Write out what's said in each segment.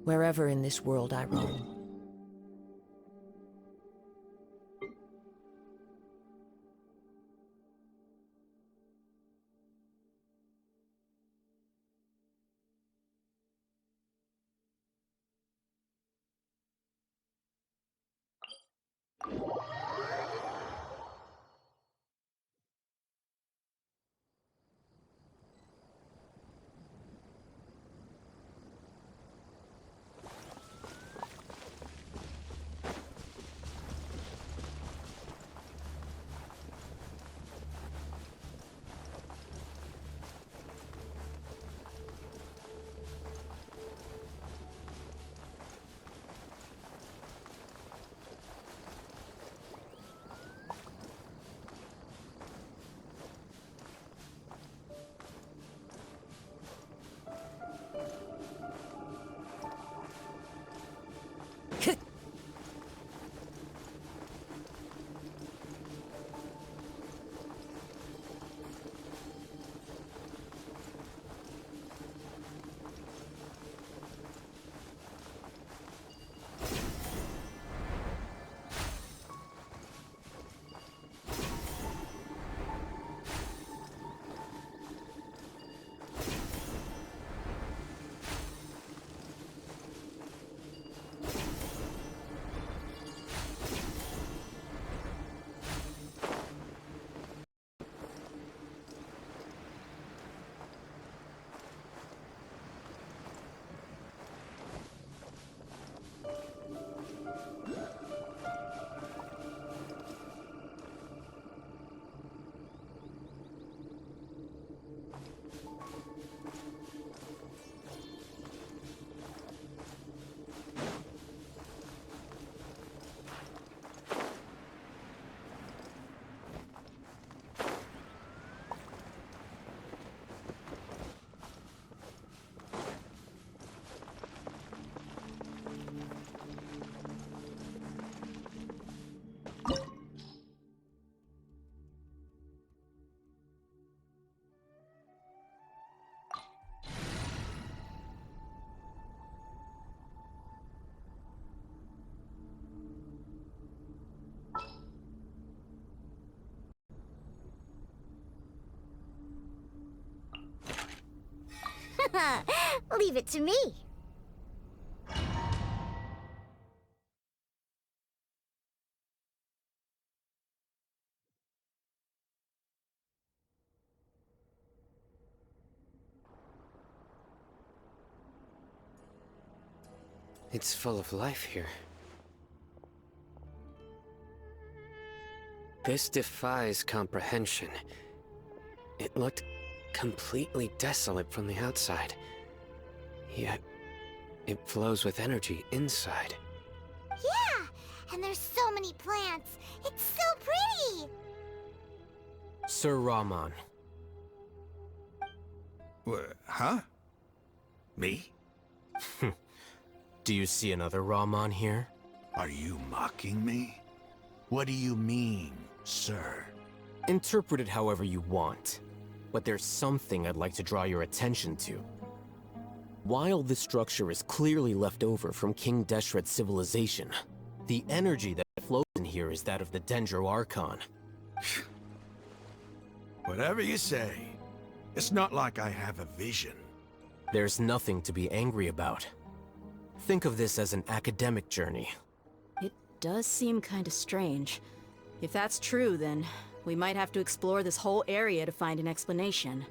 Wherever in this world I roam. Leave it to me. It's full of life here. This defies comprehension. It looked completely desolate from the outside. Yet, it flows with energy inside. Yeah, and there's so many plants. It's so pretty. Sir Rahman. Huh? Me? Do you see another Rahman here? Are you mocking me? What do you mean, sir? Interpret it however you want, but there's something I'd like to draw your attention to. While this structure is clearly left over from King Deshret's civilization, the energy that flows in here is that of the Dendro Archon. Whatever you say. It's not like I have a vision. There's nothing to be angry about. Think of this as an academic journey. It does seem kind of strange. If that's true, then we might have to explore this whole area to find an explanation.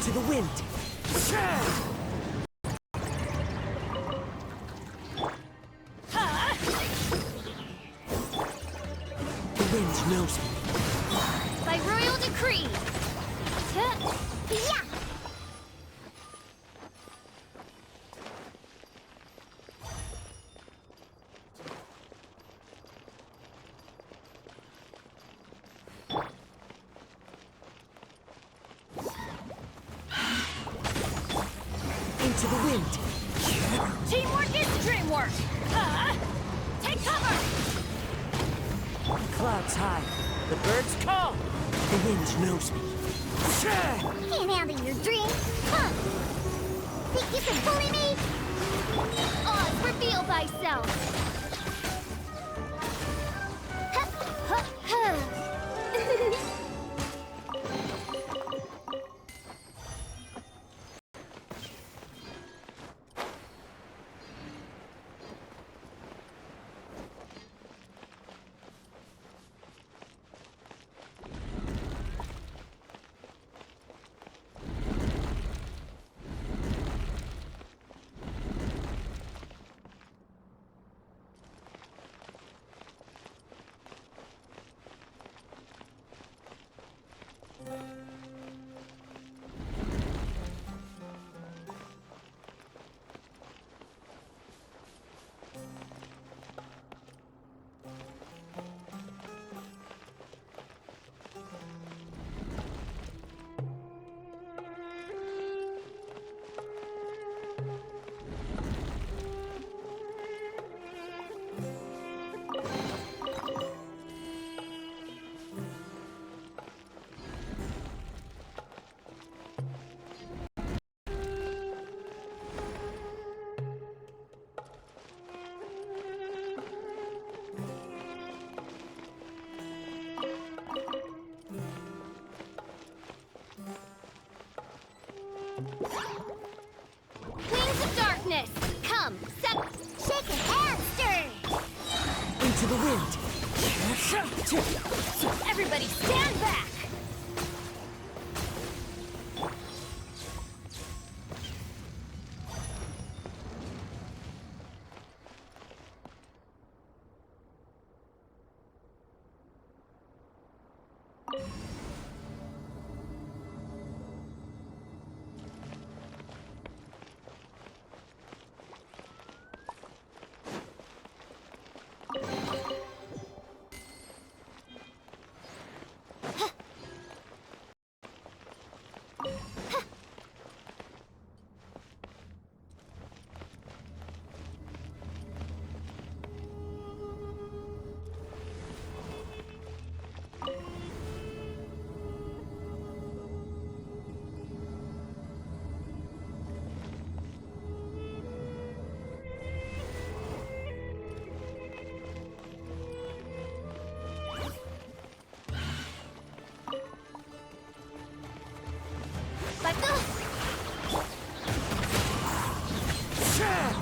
Into the wind. The wind knows me. By royal decree. Yeah. Into the wind. Teamwork is dreamwork. Take cover. Clouds high. The birds call. The wind knows me. Can't handle your dream. Huh. Think you can bully me? Odds reveal thyself. Wings of darkness, come, shake a hand, stir. Into the wind. Everybody stand back.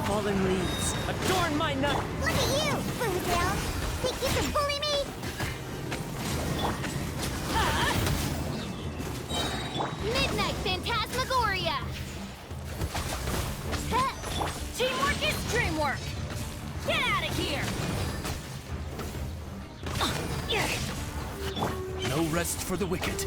Fallen leaves. Adorn my night. Look at you, Boozle. Think you can bully me? Midnight Phantasmagoria. Teamwork is dreamwork. Get out of here. No rest for the wicked.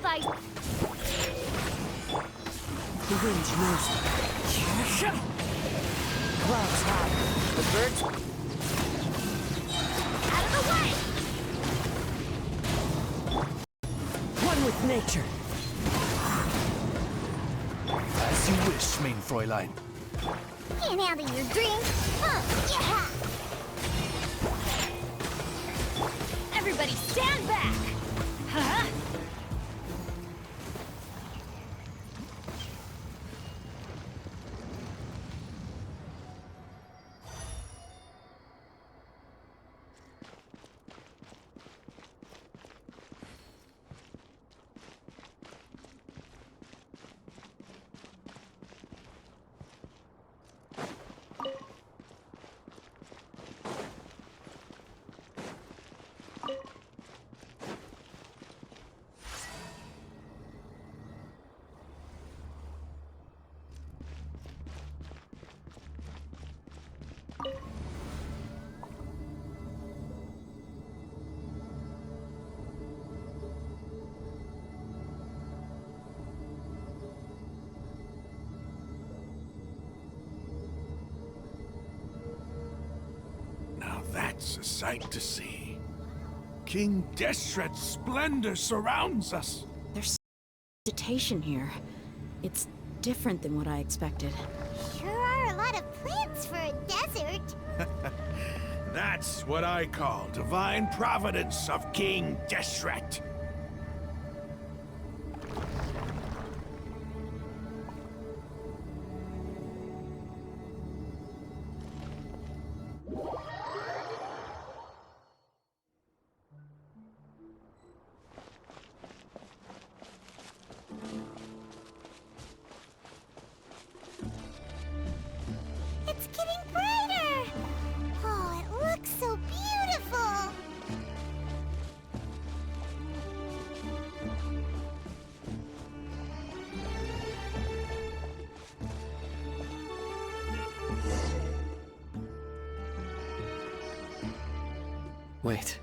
by... The wind knows it. Clouds high. The birds... Out of the way! One with nature. As you wish, mein Fräulein. Can't handle your drink? Huh, yeah! Everybody stand back! Huh? Now that's a sight to see. King Deshret's splendor surrounds us. There's vegetation here. It's different than what I expected. Sure are a lot of plants for a desert. That's what I call divine providence of King Deshret. It's getting brighter! Oh, it looks so beautiful! Wait.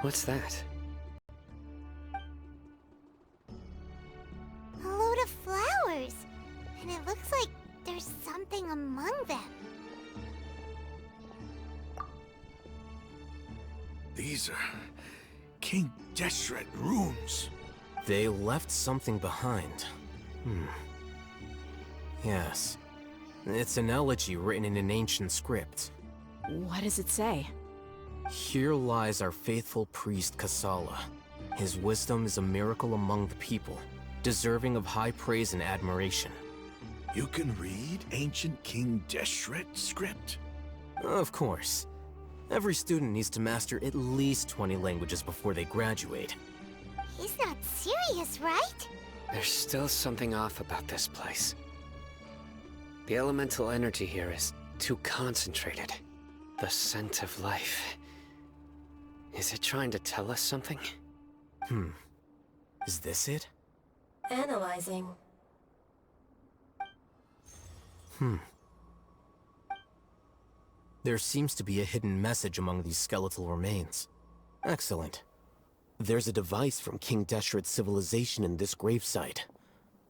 What's that? A load of flowers. And it looks like there's something among them. These are King Deshret runes. They left something behind. Yes. It's an elegy written in an ancient script. What does it say? Here lies our faithful priest Kasala. His wisdom is a miracle among the people, deserving of high praise and admiration. You can read ancient King Deshret script? Of course. Every student needs to master at least 20 languages before they graduate. He's not serious, right? There's still something off about this place. The elemental energy here is too concentrated. The scent of life. Is it trying to tell us something? Is this it? Analyzing. There seems to be a hidden message among these skeletal remains. Excellent. There's a device from King Deshret's civilization in this gravesite.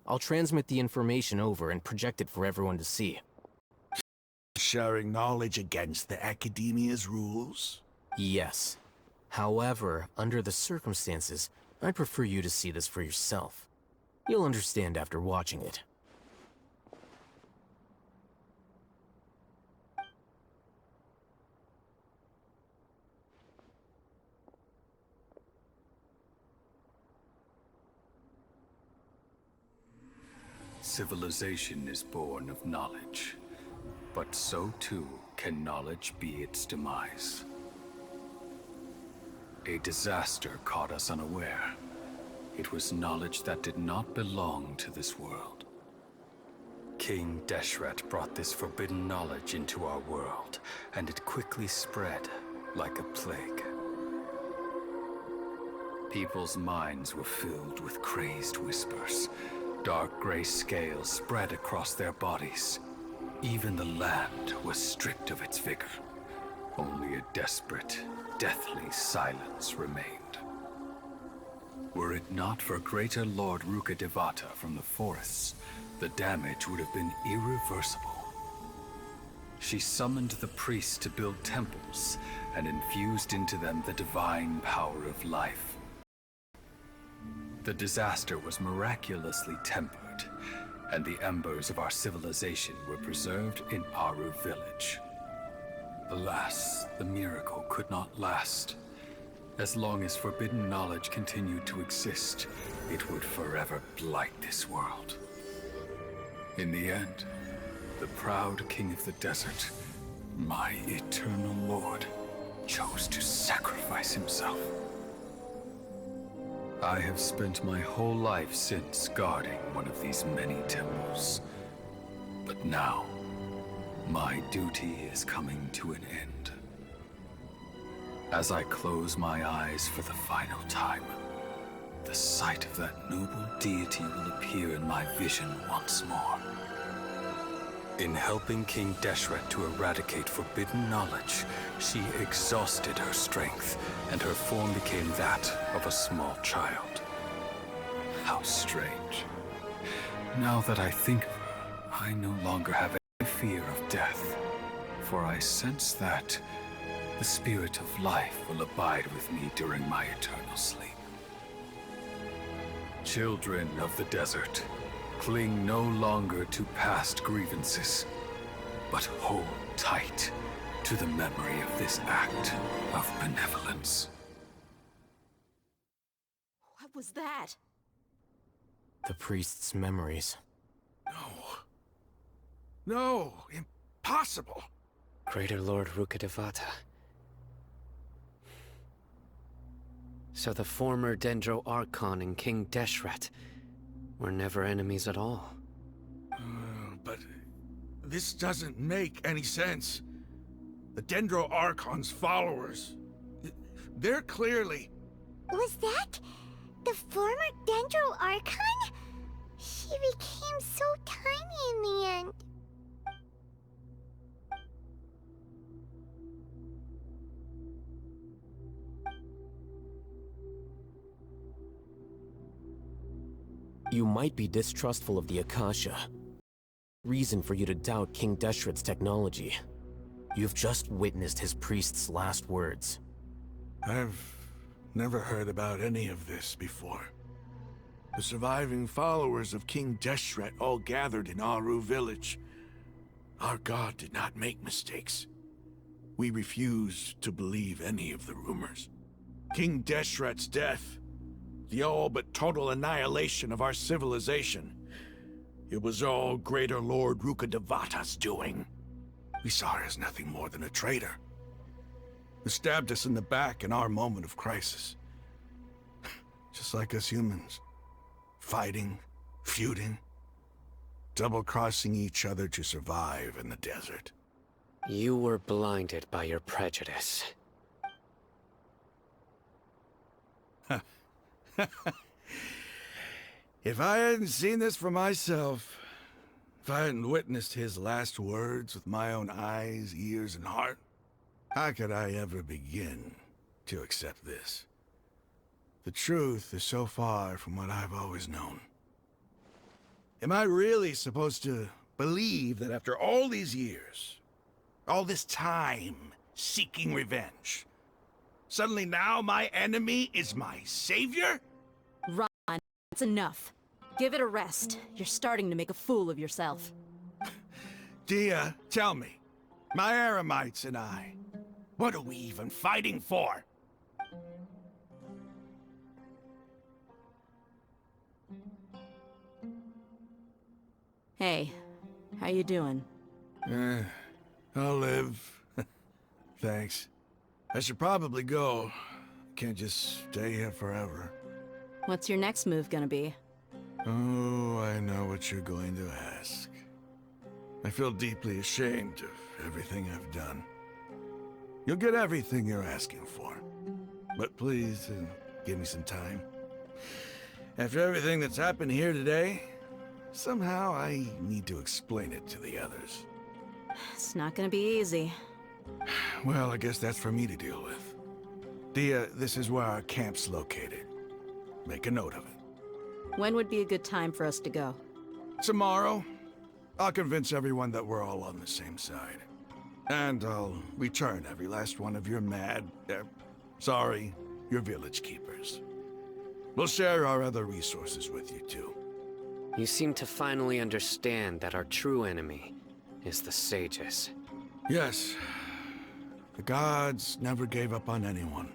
I'll transmit the information over and project it for everyone to see. Sharing knowledge against the Academia's rules? Yes. However, under the circumstances, I'd prefer you to see this for yourself. You'll understand after watching it. Civilization is born of knowledge, but so too can knowledge be its demise. A disaster caught us unaware. It was knowledge that did not belong to this world. King Deshret brought this forbidden knowledge into our world, and it quickly spread like a plague. People's minds were filled with crazed whispers. Dark gray scales spread across their bodies. Even the land was stripped of its vigor. Only a desperate, deathly silence remained. Were it not for greater Lord Rukkhadevata from the forests, the damage would have been irreversible. She summoned the priests to build temples and infused into them the divine power of life. The disaster was miraculously tempered, and the embers of our civilization were preserved in Aru village. Alas, the miracle could not last. As long as forbidden knowledge continued to exist, it would forever blight this world. In the end, the proud king of the desert, my eternal lord, chose to sacrifice himself. I have spent my whole life since guarding one of these many temples. But now, my duty is coming to an end. As I close my eyes for the final time, the sight of that noble deity will appear in my vision once more. In helping King Deshret to eradicate forbidden knowledge, she exhausted her strength, and her form became that of a small child. How strange. Now that I think of her, I no longer have any fear of death, for I sense that the spirit of life will abide with me during my eternal sleep. Children of the desert, cling no longer to past grievances, but hold tight to the memory of this act of benevolence. What was that? The priest's memories. No, impossible. Greater Lord Rukkhadevata. So the former Dendro Archon and King Deshret were never enemies at all. But this doesn't make any sense. The Dendro Archon's followers, they're clearly... Was that the former Dendro Archon? She became so tiny in the end. You might be distrustful of the Akasha. Reason for you to doubt King Deshret's technology. You've just witnessed his priest's last words. I've never heard about any of this before. The surviving followers of King Deshret all gathered in Aru village. Our god did not make mistakes. We refused to believe any of the rumors. King Deshret's death, the all but total annihilation of our civilization, it was all Greater Lord Rukkhadevata's doing. We saw her as nothing more than a traitor, who stabbed us in the back in our moment of crisis. Just like us humans. Fighting, feuding, double-crossing each other to survive in the desert. You were blinded by your prejudice. If I hadn't seen this for myself, if I hadn't witnessed his last words with my own eyes, ears, and heart, how could I ever begin to accept this? The truth is so far from what I've always known. Am I really supposed to believe that after all these years, all this time seeking revenge, suddenly now my enemy is my savior? Ron, that's enough. Give it a rest. You're starting to make a fool of yourself. Dia, tell me, my Eremites and I, what are we even fighting for? Hey, how you doing? I'll live. Thanks. I should probably go. Can't just stay here forever. What's your next move gonna be? Oh, I know what you're going to ask. I feel deeply ashamed of everything I've done. You'll get everything you're asking for. But please, give me some time. After everything that's happened here today, somehow I need to explain it to the others. It's not gonna be easy. Well, I guess that's for me to deal with. Dia, this is where our camp's located. Make a note of it. When would be a good time for us to go? Tomorrow, I'll convince everyone that we're all on the same side. And I'll return every last one of your your village keepers. We'll share our other resources with you too. You seem to finally understand that our true enemy is the sages. Yes. The gods never gave up on anyone.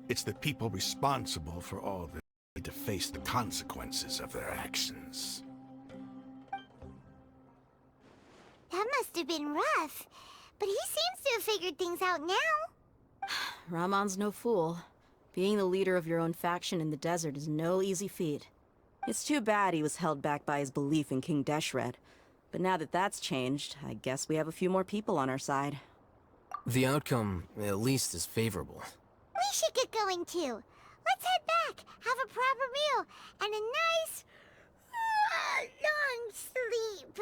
It's the people responsible for all this who need to face the consequences of their actions. That must have been rough. But he seems to have figured things out now. Ramon's no fool. Being the leader of your own faction in the desert is no easy feat. It's too bad he was held back by his belief in King Deshret. But now that that's changed, I guess we have a few more people on our side. The outcome, at least, is favorable. We should get going too. Let's head back, have a proper meal, and a nice, long sleep.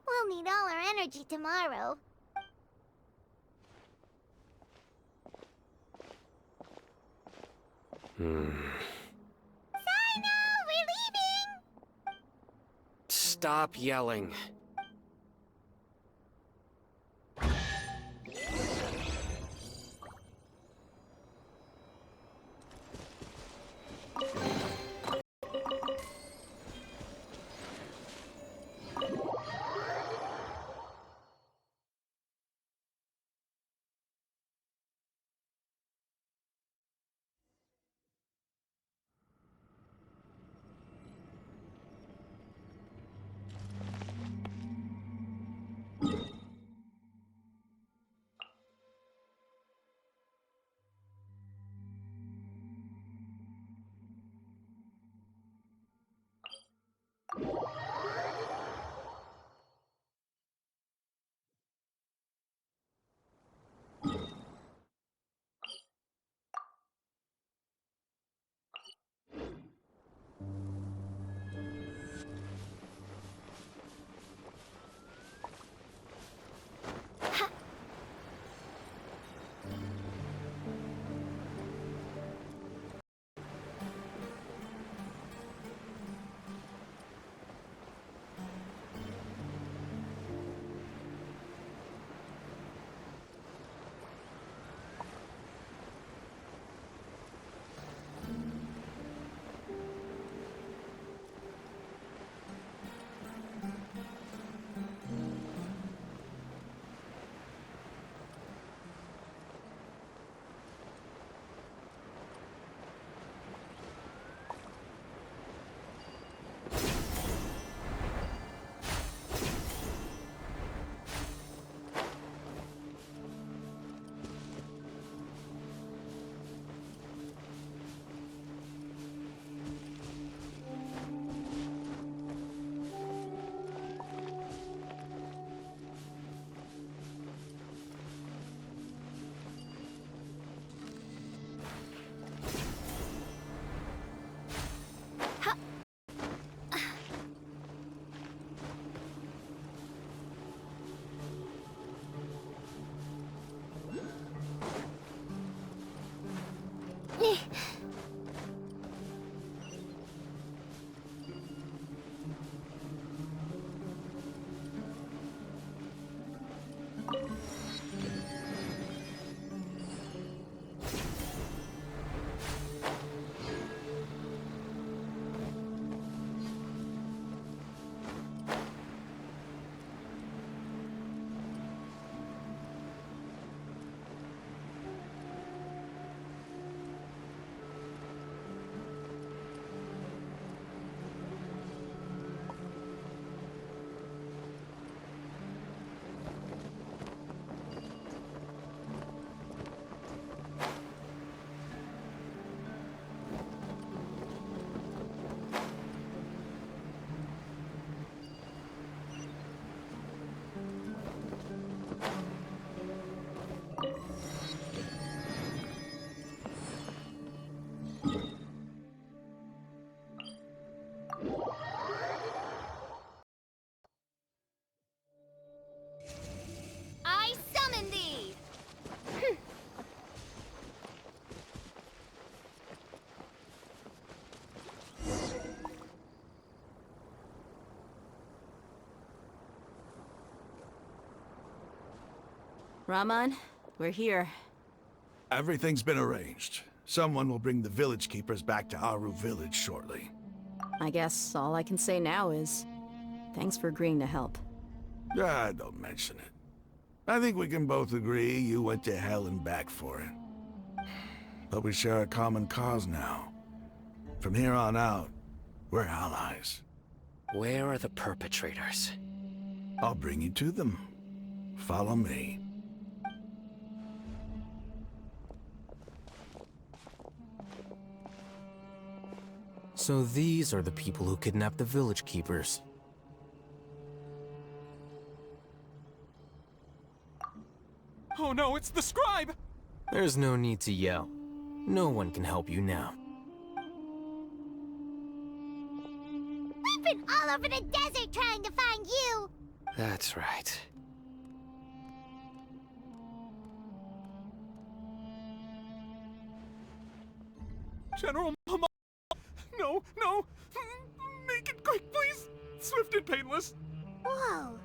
We'll need all our energy tomorrow. Sino, we're leaving! Stop yelling. Raman, we're here. Everything's been arranged. Someone will bring the village keepers back to Aru village shortly. I guess all I can say now is, thanks for agreeing to help. Ah, don't mention it. I think we can both agree you went to hell and back for it. But we share a common cause now. From here on out, we're allies. Where are the perpetrators? I'll bring you to them. Follow me. So these are the people who kidnapped the village keepers. Oh no, it's the scribe! There's no need to yell. No one can help you now. We've been all over the desert trying to find you! That's right. General Mama! No, no! Make it quick, please! Swift and painless! Whoa.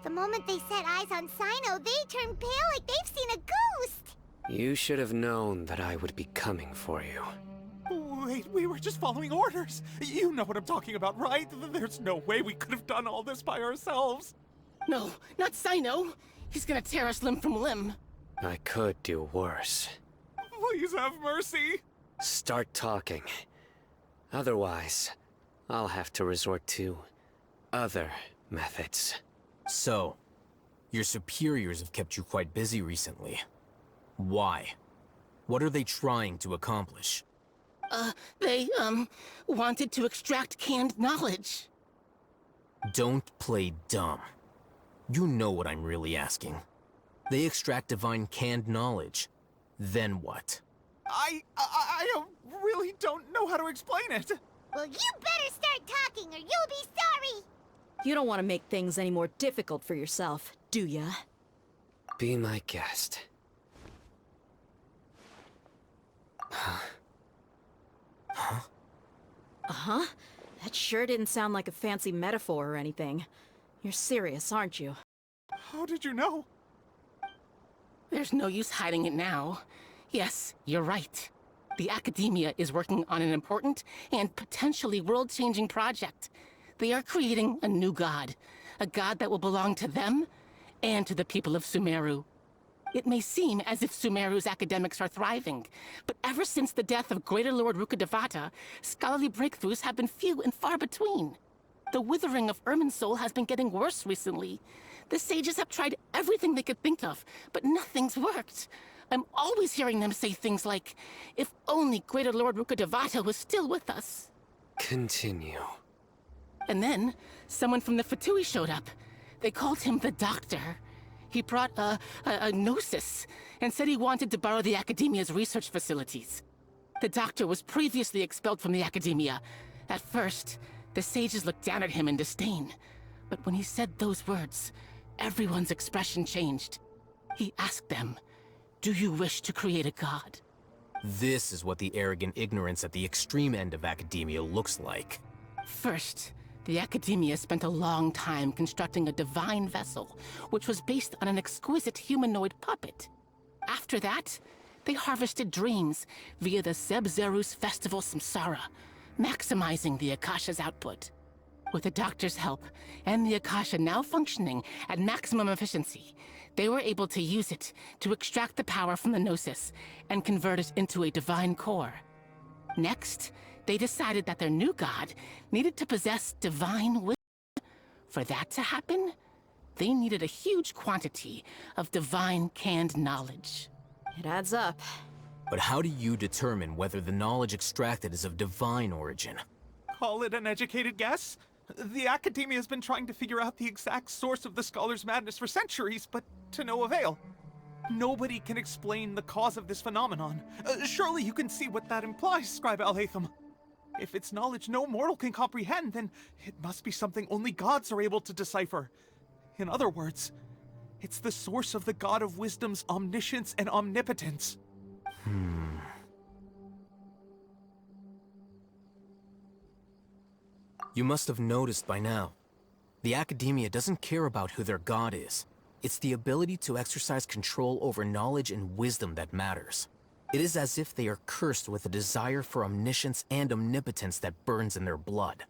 The moment they set eyes on Sino, they turn pale like they've seen a ghost! You should have known that I would be coming for you. Wait, we were just following orders! You know what I'm talking about, right? There's no way we could have done all this by ourselves! No, not Sino! He's gonna tear us limb from limb! I could do worse. Please have mercy! Start talking. Otherwise, I'll have to resort to other methods. So, your superiors have kept you quite busy recently. Why? What are they trying to accomplish? They, wanted to extract canned knowledge. Don't play dumb. You know what I'm really asking. They extract divine canned knowledge. Then what? I really don't know how to explain it! Well, you better start talking or you'll be sorry! You don't want to make things any more difficult for yourself, do ya? Be my guest. Uh-huh. That sure didn't sound like a fancy metaphor or anything. You're serious, aren't you? How did you know? There's no use hiding it now. Yes, you're right. The Academia is working on an important and potentially world-changing project. They are creating a new god. A god that will belong to them and to the people of Sumeru. It may seem as if Sumeru's academics are thriving, but ever since the death of Greater Lord Rukkhadevata, scholarly breakthroughs have been few and far between. The withering of Irminsul has been getting worse recently. The sages have tried everything they could think of, but nothing's worked. I'm always hearing them say things like, if only Greater Lord Rukkhadevata was still with us. Continue. And then, someone from the Fatui showed up. They called him the Doctor. He brought a gnosis and said he wanted to borrow the Academia's research facilities. The Doctor was previously expelled from the Academia. At first, the sages looked down at him in disdain. But when he said those words, everyone's expression changed. He asked them, "Do you wish to create a god?" This is what the arrogant ignorance at the extreme end of academia looks like. First, the Academia spent a long time constructing a divine vessel, which was based on an exquisite humanoid puppet. After that, they harvested dreams via the Zeb-Zerus Festival Samsara, maximizing the Akasha's output. With the Doctor's help, and the Akasha now functioning at maximum efficiency, they were able to use it to extract the power from the Gnosis and convert it into a divine core. Next, they decided that their new god needed to possess divine wisdom. For that to happen, they needed a huge quantity of divine canned knowledge. It adds up. But how do you determine whether the knowledge extracted is of divine origin? Call it an educated guess? The Academia has been trying to figure out the exact source of the Scholar's madness for centuries, but to no avail. Nobody can explain the cause of this phenomenon. Surely you can see what that implies, Scribe Al-Haytham. If it's knowledge no mortal can comprehend, then it must be something only gods are able to decipher. In other words, it's the source of the God of Wisdom's omniscience and omnipotence. You must have noticed by now. The Academia doesn't care about who their god is. It's the ability to exercise control over knowledge and wisdom that matters. It is as if they are cursed with a desire for omniscience and omnipotence that burns in their blood.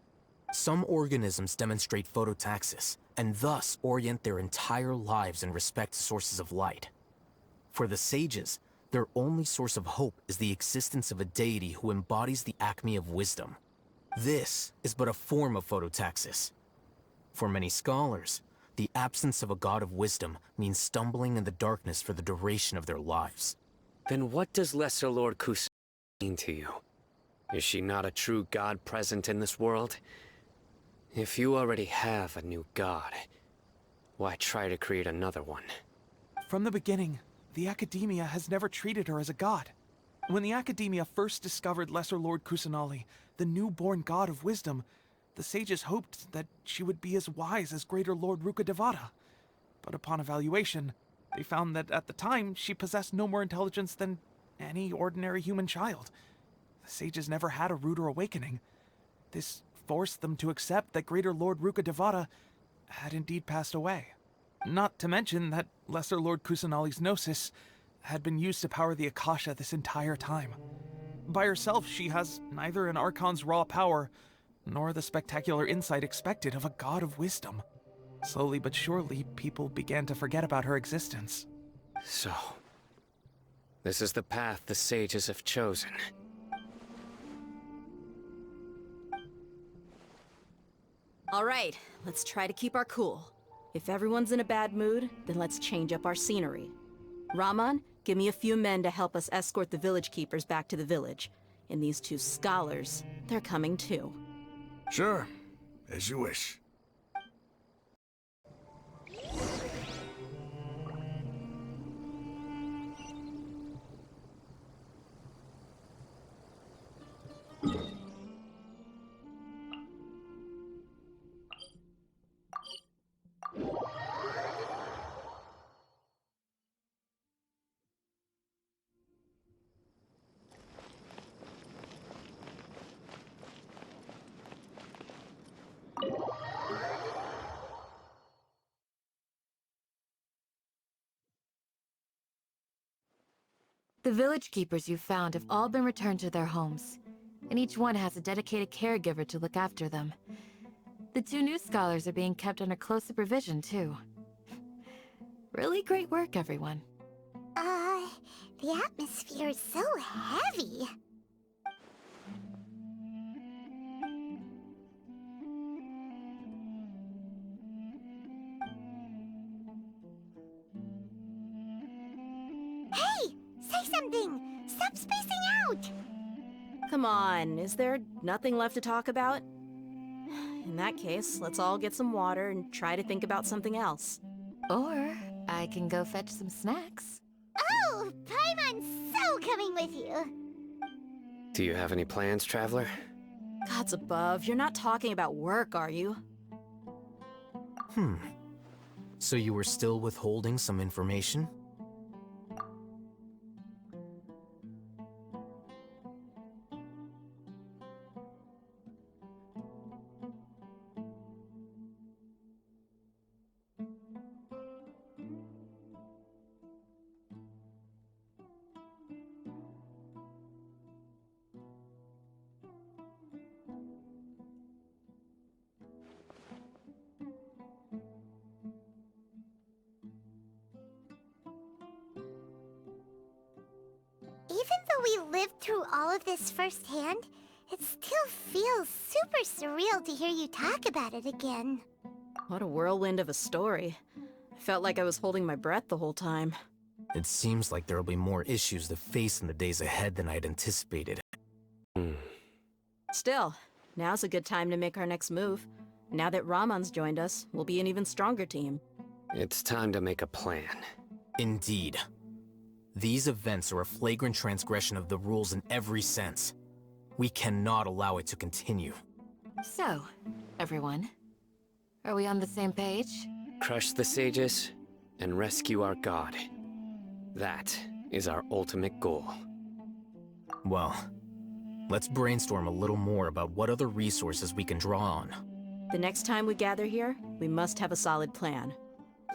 Some organisms demonstrate phototaxis, and thus orient their entire lives in respect to sources of light. For the sages, their only source of hope is the existence of a deity who embodies the acme of wisdom. This is but a form of phototaxis. For many scholars, the absence of a god of wisdom means stumbling in the darkness for the duration of their lives. Then what does Lesser Lord Kusanali mean to you? Is she not a true god present in this world? If you already have a new god, why try to create another one? From the beginning, the Academia has never treated her as a god. When the Academia first discovered Lesser Lord Kusanali, the newborn god of wisdom, the sages hoped that she would be as wise as Greater Lord Rukkhadevata. But upon evaluation, they found that at the time, she possessed no more intelligence than any ordinary human child. The sages never had a ruder awakening. This forced them to accept that Greater Lord Rukkhadevata had indeed passed away. Not to mention that Lesser Lord Kusanali's Gnosis had been used to power the Akasha this entire time. By herself, she has neither an Archon's raw power, nor the spectacular insight expected of a god of wisdom. Slowly but surely, people began to forget about her existence. So, this is the path the sages have chosen. All right, let's try to keep our cool. If everyone's in a bad mood, then let's change up our scenery. Raman, give me a few men to help us escort the village keepers back to the village. And these two scholars, they're coming too. Sure, as you wish. The village keepers you found have all been returned to their homes, and each one has a dedicated caregiver to look after them. The two new scholars are being kept under close supervision, too. Really great work, everyone. The atmosphere is so heavy. Hey! Say something! Stop spacing out! Come on, is there nothing left to talk about? In that case, let's all get some water and try to think about something else. Or I can go fetch some snacks. Oh! Paimon's so coming with you! Do you have any plans, Traveler? Gods above, you're not talking about work, are you? So you were still withholding some information? Even though we lived through all of this firsthand, it still feels super surreal to hear you talk about it again. What a whirlwind of a story. I felt like I was holding my breath the whole time. It seems like there'll be more issues to face in the days ahead than I'd anticipated. Still, now's a good time to make our next move. Now that Raman's joined us, we'll be an even stronger team. It's time to make a plan. Indeed. These events are a flagrant transgression of the rules in every sense. We cannot allow it to continue. So, everyone, are we on the same page? Crush the sages and rescue our god. That is our ultimate goal. Well, let's brainstorm a little more about what other resources we can draw on. The next time we gather here, we must have a solid plan.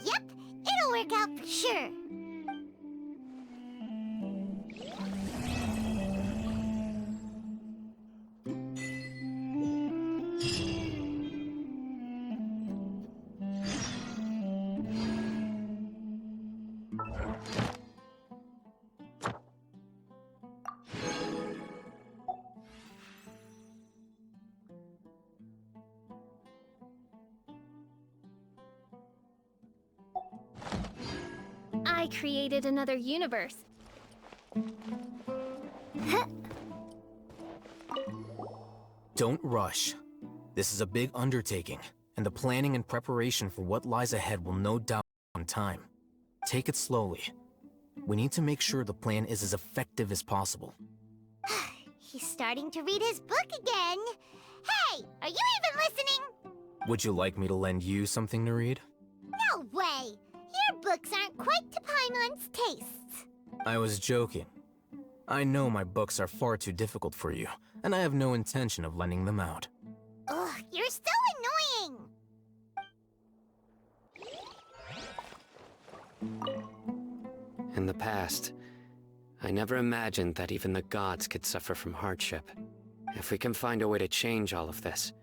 Yep, it'll work out for sure. I created another universe. Don't rush. This is a big undertaking, and the planning and preparation for what lies ahead will no doubt take some time. Take it slowly. We need to make sure the plan is as effective as possible. He's starting to read his book again. Hey, are you even listening? Would you like me to lend you something to read? No way! Your books aren't quite to Paimon's tastes. I was joking. I know my books are far too difficult for you, and I have no intention of lending them out. Ugh, you're so annoying! In the past, I never imagined that even the gods could suffer from hardship. If we can find a way to change all of this,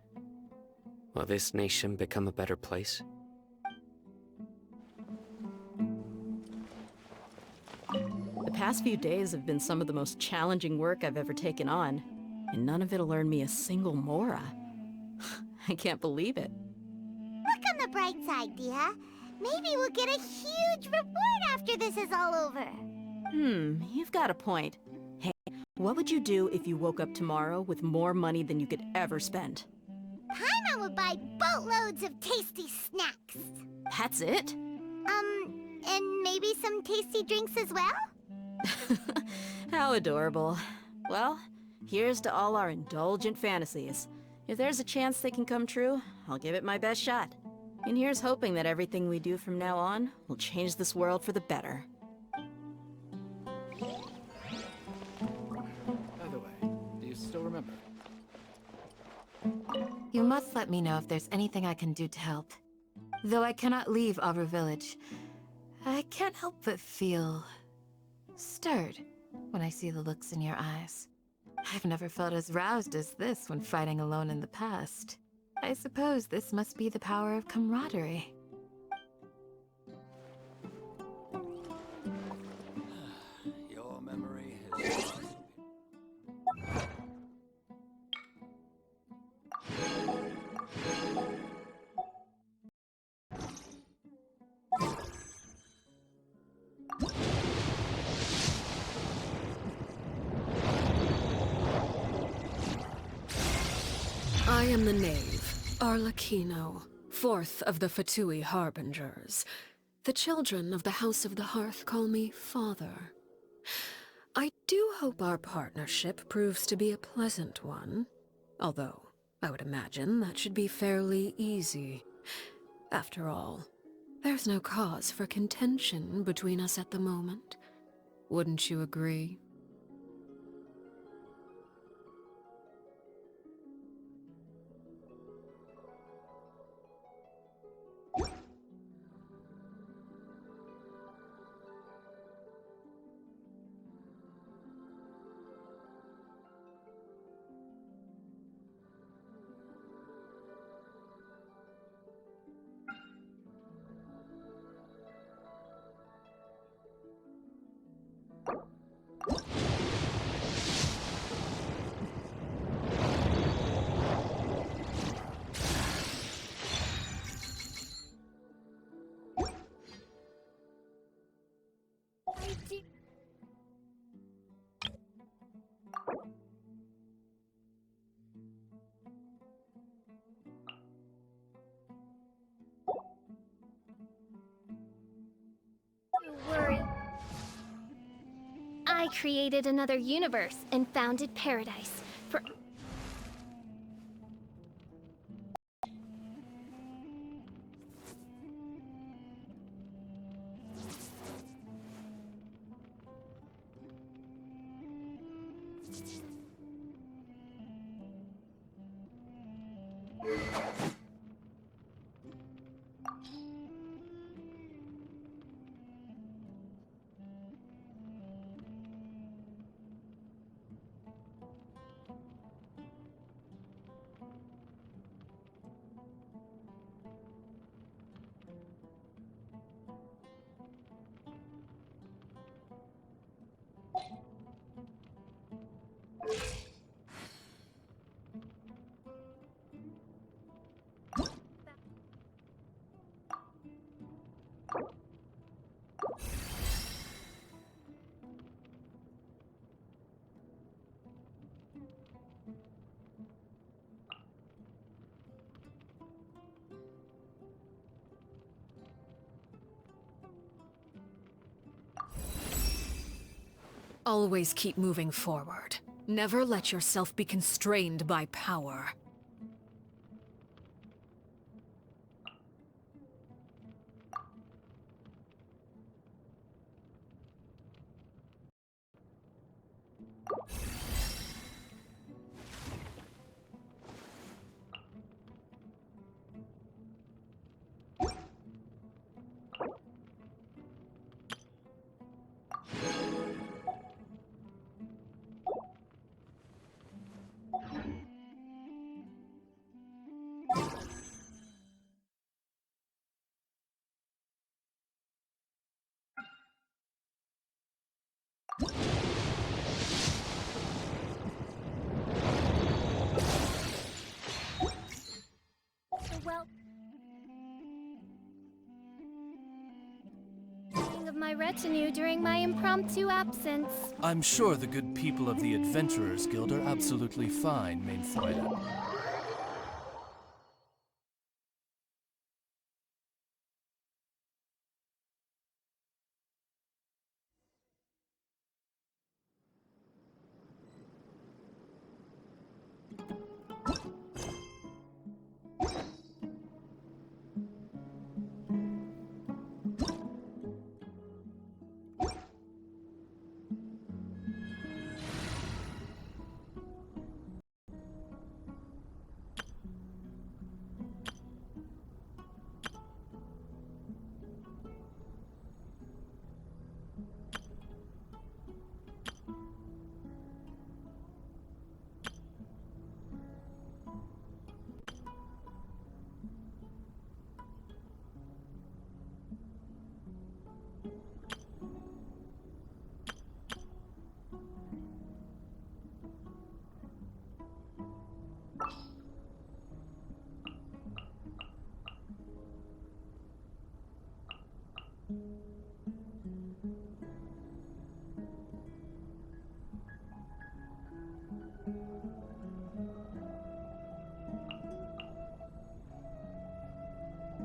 will this nation become a better place? The past few days have been some of the most challenging work I've ever taken on, and none of it'll earn me a single mora. I can't believe it. Look on the bright side, Dia. Maybe we'll get a huge reward after this is all over. You've got a point. Hey, what would you do if you woke up tomorrow with more money than you could ever spend? Paimon would buy boatloads of tasty snacks. That's it? And maybe some tasty drinks as well? How adorable. Well, here's to all our indulgent fantasies. If there's a chance they can come true, I'll give it my best shot. And here's hoping that everything we do from now on will change this world for the better. By the way, do you still remember? You must let me know if there's anything I can do to help. Though I cannot leave Aru Village, I can't help but feel stirred when I see the looks in your eyes. I've never felt as roused as this when fighting alone in the past. I suppose this must be the power of camaraderie. Your memory has lost me. I am the knave, Arlecchino, fourth of the Fatui Harbingers. The children of the House of the Hearth call me Father. I do hope our partnership proves to be a pleasant one, although I would imagine that should be fairly easy. After all, there's no cause for contention between us at the moment. Wouldn't you agree? Worry. I created another universe and founded paradise for... Always keep moving forward. Never let yourself be constrained by power. Well, of my retinue during my impromptu absence. I'm sure the good people of the Adventurers Guild are absolutely fine, Mainfreude.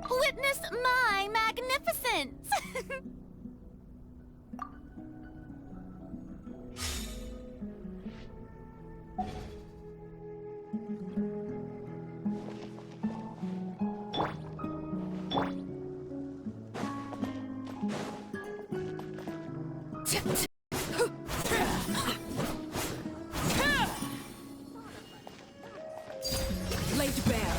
Witness my magnificence! Laid bare.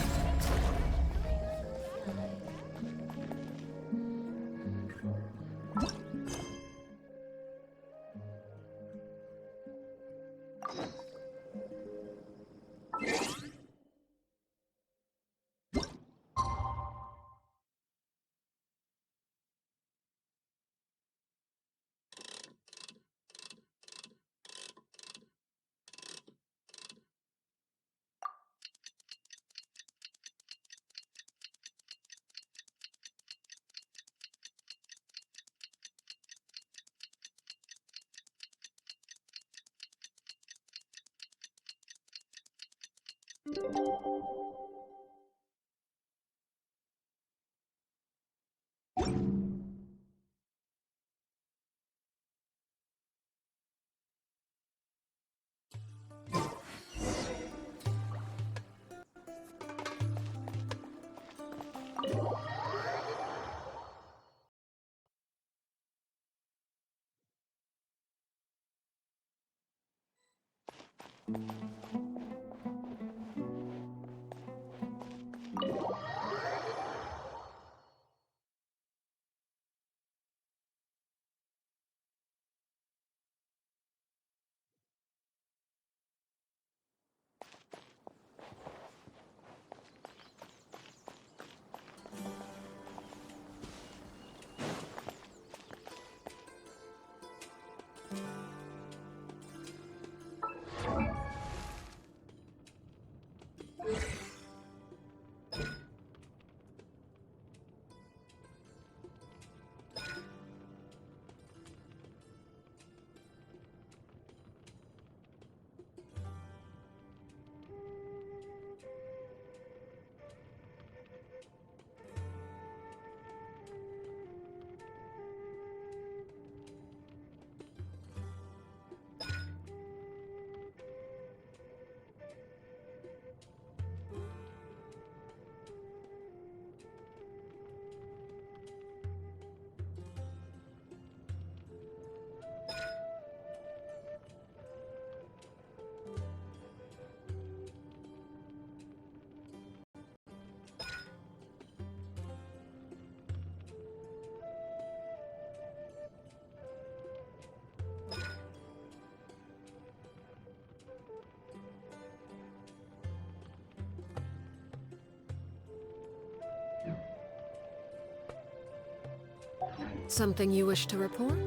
Something you wish to report?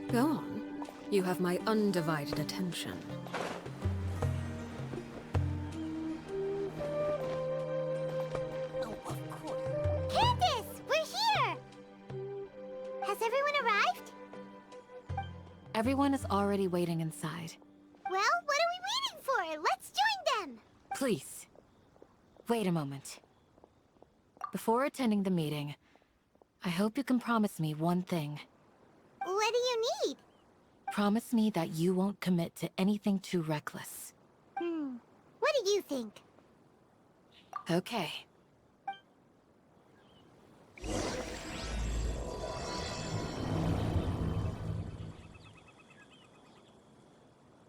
Go on. You have my undivided attention. Oh, of course. Candace! We're here! Has everyone arrived? Everyone is already waiting inside. Well, what are we waiting for? Let's join them! Please, wait a moment. Before attending the meeting, I hope you can promise me one thing. What do you need? Promise me that you won't commit to anything too reckless. What do you think? Okay.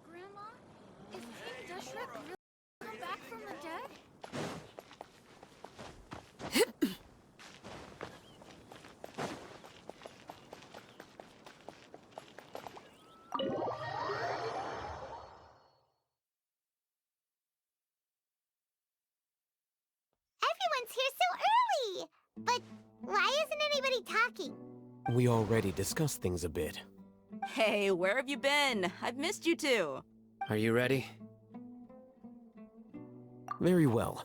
Grandma, is King Deshret really come back from the dead? Everyone's here so early! But why isn't anybody talking? We already discussed things a bit. Hey, where have you been? I've missed you too. Are you ready? Very well.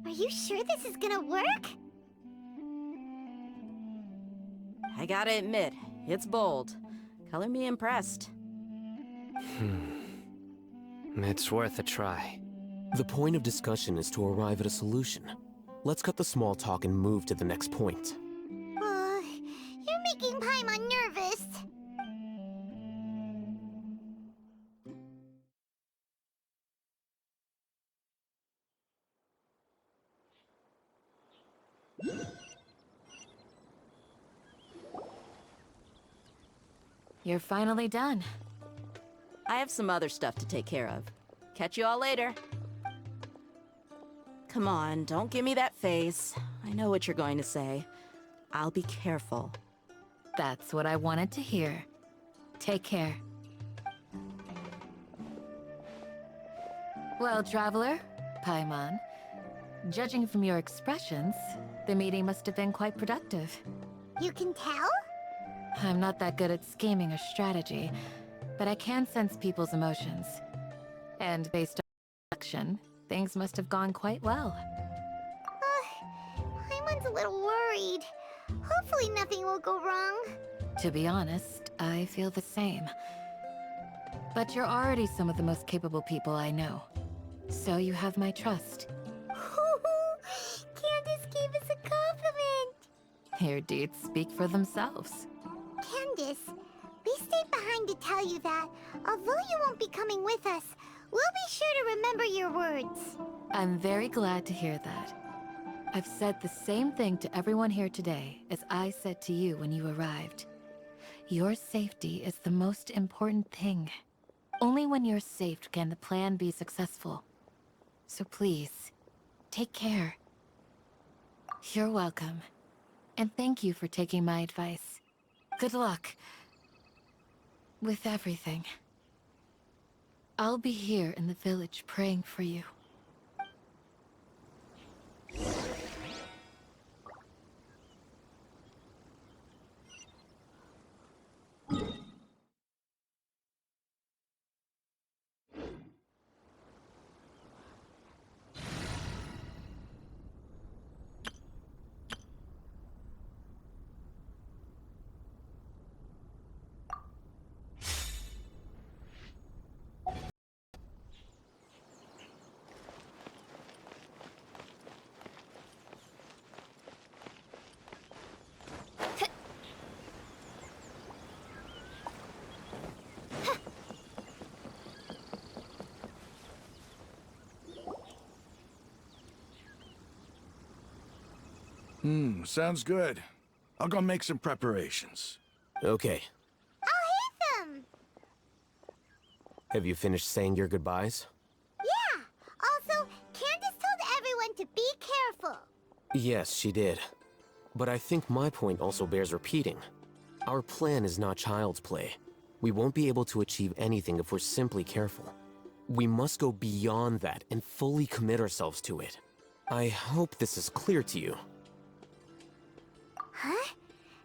Are you sure this is gonna work? I gotta admit, it's bold. Color me impressed. It's worth a try. The point of discussion is to arrive at a solution. Let's cut the small talk and move to the next point. You're making Paimon nervous. You're finally done. I have some other stuff to take care of. Catch you all later. Come on, don't give me that face. I know what you're going to say. I'll be careful. That's what I wanted to hear. Take care. Well, Traveler, Paimon, judging from your expressions, the meeting must have been quite productive. You can tell? I'm not that good at scheming or strategy, but I can sense people's emotions. And based on action, things must have gone quite well. Paimon's a little worried. Hopefully nothing will go wrong. To be honest, I feel the same. But you're already some of the most capable people I know. So you have my trust. Candace gave us a compliment. Your deeds speak for themselves. Candace, we stayed behind to tell you that, although you won't be coming with us, we'll be sure to remember your words. I'm very glad to hear that. I've said the same thing to everyone here today as I said to you when you arrived. Your safety is the most important thing. Only when you're safe can the plan be successful. So please, take care. You're welcome. And thank you for taking my advice. Good luck with everything. I'll be here in the village praying for you. Sounds good. I'll go make some preparations. Okay. I'll hit them! Have you finished saying your goodbyes? Yeah! Also, Candace told everyone to be careful. Yes, she did. But I think my point also bears repeating. Our plan is not child's play. We won't be able to achieve anything if we're simply careful. We must go beyond that and fully commit ourselves to it. I hope this is clear to you. Huh?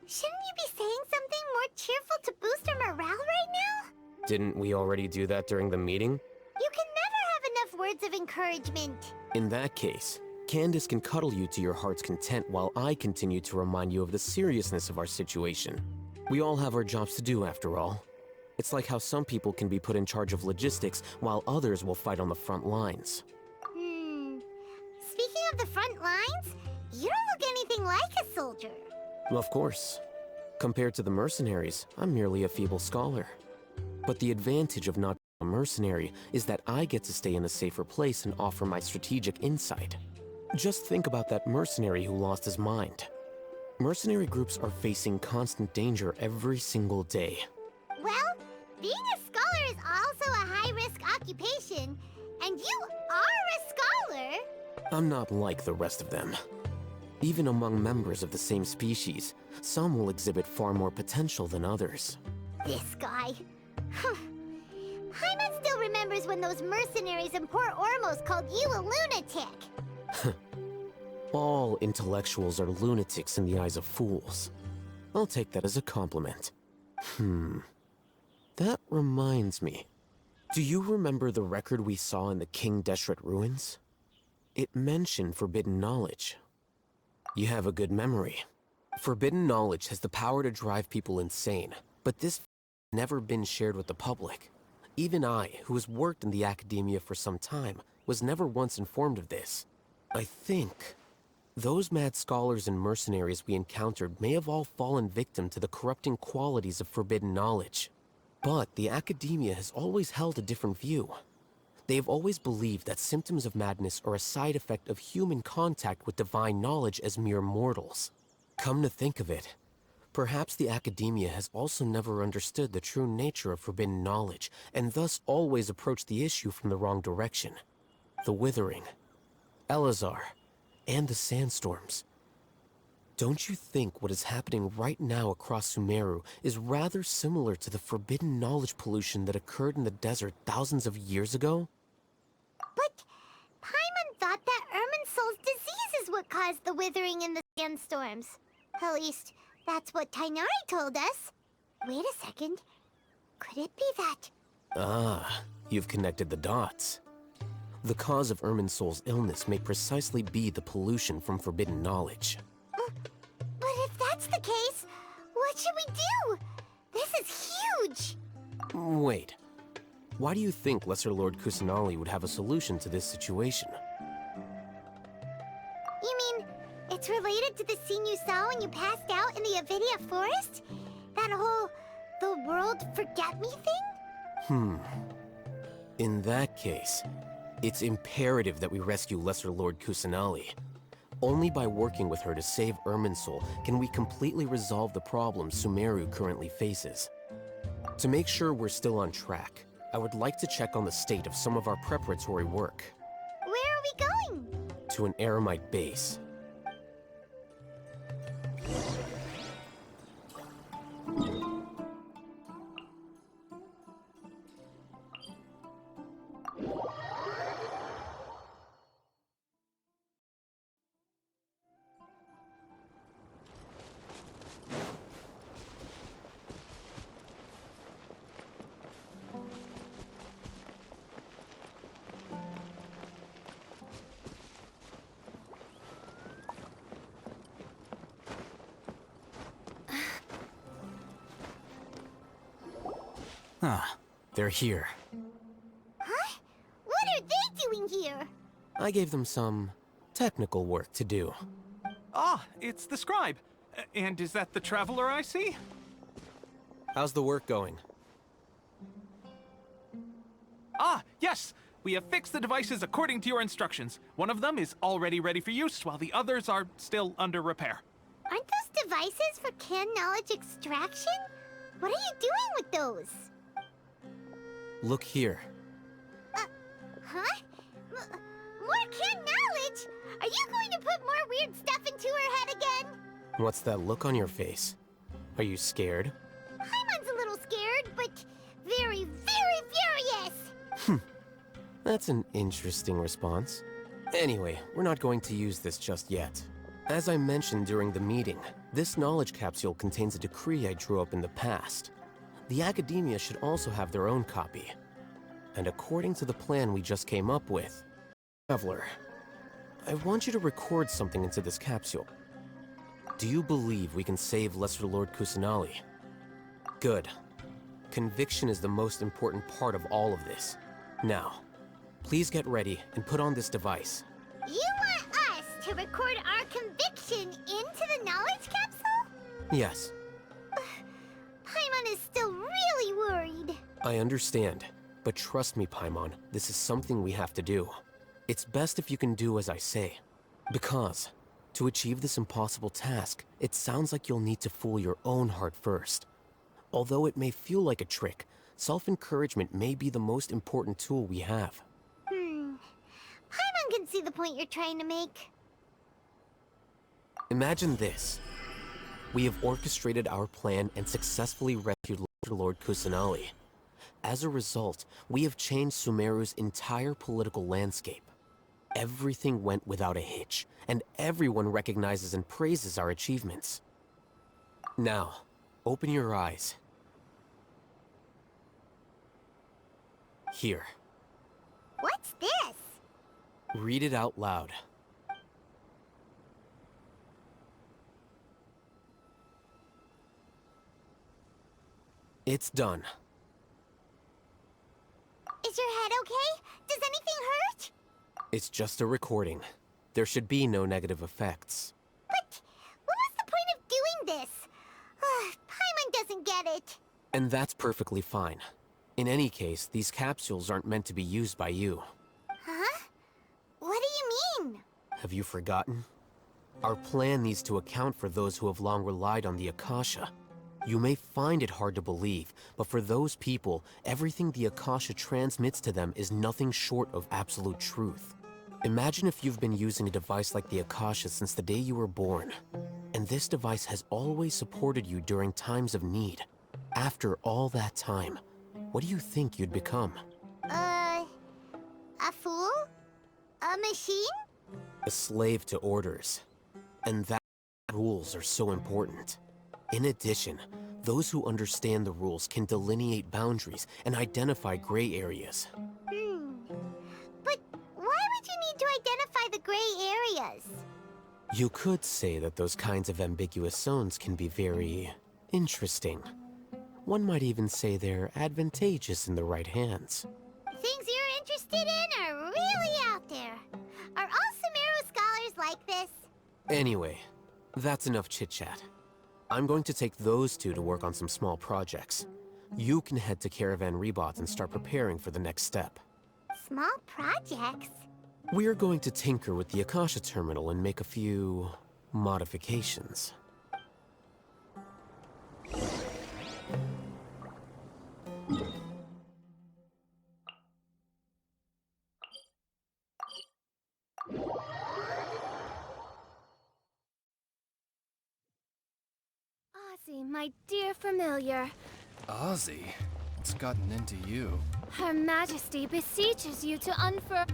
Shouldn't you be saying something more cheerful to boost our morale right now? Didn't we already do that during the meeting? You can never have enough words of encouragement. In that case, Candace can cuddle you to your heart's content while I continue to remind you of the seriousness of our situation. We all have our jobs to do, after all. It's like how some people can be put in charge of logistics while others will fight on the front lines. Speaking of the front lines, you don't look anything like a soldier. Of course. Compared to the mercenaries, I'm merely a feeble scholar. But the advantage of not being a mercenary is that I get to stay in a safer place and offer my strategic insight. Just think about that mercenary who lost his mind. Mercenary groups are facing constant danger every single day. Well, being a scholar is also a high-risk occupation, and you are a scholar. I'm not like the rest of them. Even among members of the same species, some will exhibit far more potential than others. This guy. Paimon still remembers when those mercenaries in Port Ormos called you a lunatic. All intellectuals are lunatics in the eyes of fools. I'll take that as a compliment. That reminds me. Do you remember the record we saw in the King Deshret ruins? It mentioned forbidden knowledge. You have a good memory. Forbidden knowledge has the power to drive people insane, but this has never been shared with the public. Even I, who has worked in the academia for some time, was never once informed of this. I think those mad scholars and mercenaries we encountered may have all fallen victim to the corrupting qualities of forbidden knowledge. But the academia has always held a different view. They have always believed that symptoms of madness are a side effect of human contact with divine knowledge as mere mortals. Come to think of it, perhaps the academia has also never understood the true nature of forbidden knowledge, and thus always approached the issue from the wrong direction. The Withering, Elazar, and the sandstorms. Don't you think what is happening right now across Sumeru is rather similar to the forbidden knowledge pollution that occurred in the desert thousands of years ago? But Paimon thought that Irminsul's disease is what caused the withering and the sandstorms. At least, that's what Tainari told us. Wait a second. Could it be that? Ah, you've connected the dots. The cause of Irminsul's illness may precisely be the pollution from forbidden knowledge. But if that's the case, what should we do? This is huge! Wait. Why do you think Lesser Lord Kusanali would have a solution to this situation? You mean, it's related to the scene you saw when you passed out in the Avidia forest? That whole, the world forget me thing? In that case, it's imperative that we rescue Lesser Lord Kusanali. Only by working with her to save Irminsul can we completely resolve the problems Sumeru currently faces. To make sure we're still on track, I would like to check on the state of some of our preparatory work. Where are we going? To an Eremite base. They're here. Huh? What are they doing here? I gave them some technical work to do. Ah, it's the scribe. And is that the traveler I see? How's the work going? Ah, yes! We have fixed the devices according to your instructions. One of them is already ready for use, while the others are still under repair. Aren't those devices for canned knowledge extraction? What are you doing with those? Look here. Huh? More canned knowledge? Are you going to put more weird stuff into her head again? What's that look on your face? Are you scared? Paimon's a little scared, but very, very furious! That's an interesting response. Anyway, we're not going to use this just yet. As I mentioned during the meeting, this knowledge capsule contains a decree I drew up in the past. The academia should also have their own copy. And according to the plan we just came up with, Traveler, I want you to record something into this capsule. Do you believe we can save Lesser Lord Kusanali? Good. Conviction is the most important part of all of this. Now, please get ready and put on this device. You want us to record our conviction into the knowledge capsule? Yes. Paimon is still really worried. I understand, but trust me, Paimon, this is something we have to do. It's best if you can do as I say. Because, to achieve this impossible task, it sounds like you'll need to fool your own heart first. Although it may feel like a trick, self-encouragement may be the most important tool we have. Paimon can see the point you're trying to make. Imagine this. We have orchestrated our plan and successfully rescued Lord Kusanali. As a result, we have changed Sumeru's entire political landscape. Everything went without a hitch, and everyone recognizes and praises our achievements. Now, open your eyes. Here. What's this? Read it out loud. It's done. Is your head okay? Does anything hurt? It's just a recording. There should be no negative effects. But what was the point of doing this? Paimon doesn't get it. And that's perfectly fine. In any case, these capsules aren't meant to be used by you. Huh? What do you mean? Have you forgotten? Our plan needs to account for those who have long relied on the Akasha. You may find it hard to believe, but for those people, everything the Akasha transmits to them is nothing short of absolute truth. Imagine if you've been using a device like the Akasha since the day you were born, and this device has always supported you during times of need. After all that time, what do you think you'd become? A fool? A machine? A slave to orders. And that rules are so important. In addition, those who understand the rules can delineate boundaries and identify gray areas. But why would you need to identify the gray areas? You could say that those kinds of ambiguous zones can be very interesting. One might even say they're advantageous in the right hands. Things you're interested in are really out there. Are all Sumeru scholars like this? Anyway, that's enough chit-chat. I'm going to take those two to work on some small projects. You can head to Caravan Rebot and start preparing for the next step. Small projects? We're going to tinker with the Akasha terminal and make a few modifications. Ozzy, my dear familiar. Ozzy? What's gotten into you? Her Majesty beseeches you to unfurl.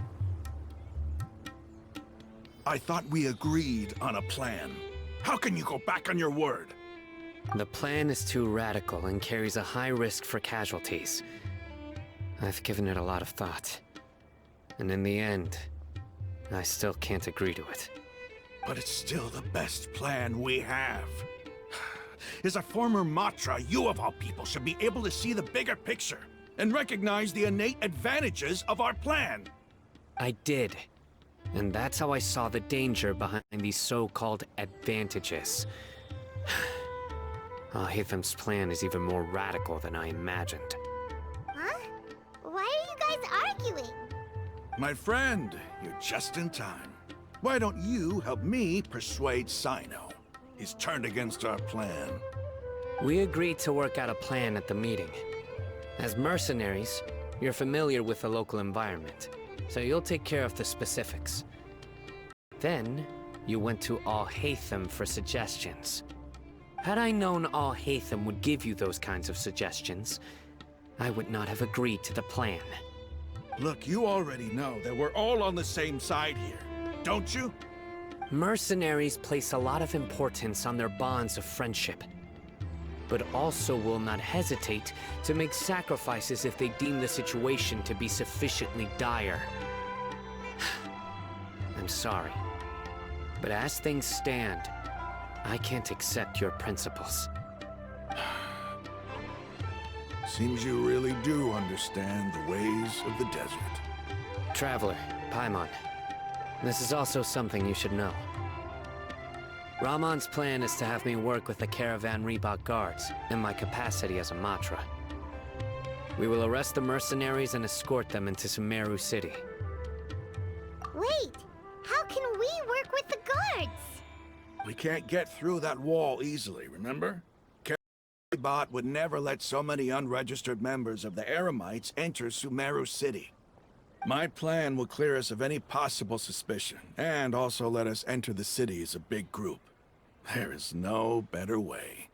I thought we agreed on a plan. How can you go back on your word? The plan is too radical and carries a high risk for casualties. I've given it a lot of thought. And in the end, I still can't agree to it. But it's still the best plan we have. As a former Matra, you of all people should be able to see the bigger picture and recognize the innate advantages of our plan. I did. And that's how I saw the danger behind these so-called advantages. Alhaitham's plan is even more radical than I imagined. Huh? Why are you guys arguing? My friend, you're just in time. Why don't you help me persuade Sino? He's turned against our plan. We agreed to work out a plan at the meeting. As mercenaries, you're familiar with the local environment, so you'll take care of the specifics. Then, you went to Alhaitham for suggestions. Had I known Alhaitham would give you those kinds of suggestions, I would not have agreed to the plan. Look, you already know that we're all on the same side here. don't you? Mercenaries place a lot of importance on their bonds of friendship, but also will not hesitate to make sacrifices if they deem the situation to be sufficiently dire. I'm sorry, but as things stand, I can't accept your principles. Seems you really do understand the ways of the desert. Traveler, Paimon, this is also something you should know. Ramon's plan is to have me work with the Caravan Reebok guards in my capacity as a Matra. We will arrest the mercenaries and escort them into Sumeru City. Wait, how can we work with the guards? We can't get through that wall easily, remember? Bot would never let so many unregistered members of the Eremites enter Sumeru City. My plan will clear us of any possible suspicion, and also let us enter the city as a big group. There is no better way.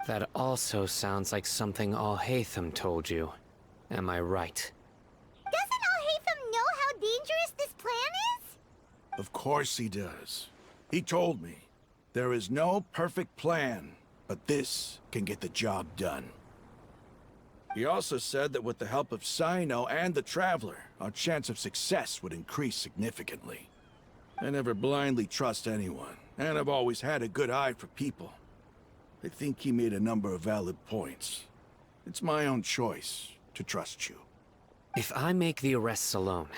That also sounds like something Alhaitham told you. Am I right? Doesn't Alhaitham know how dangerous this plan is? Of course he does. He told me. There is no perfect plan, but this can get the job done. He also said that with the help of Sino and the Traveler, our chance of success would increase significantly. I never blindly trust anyone, and I've always had a good eye for people. I think he made a number of valid points. It's my own choice to trust you. If I make the arrests alone,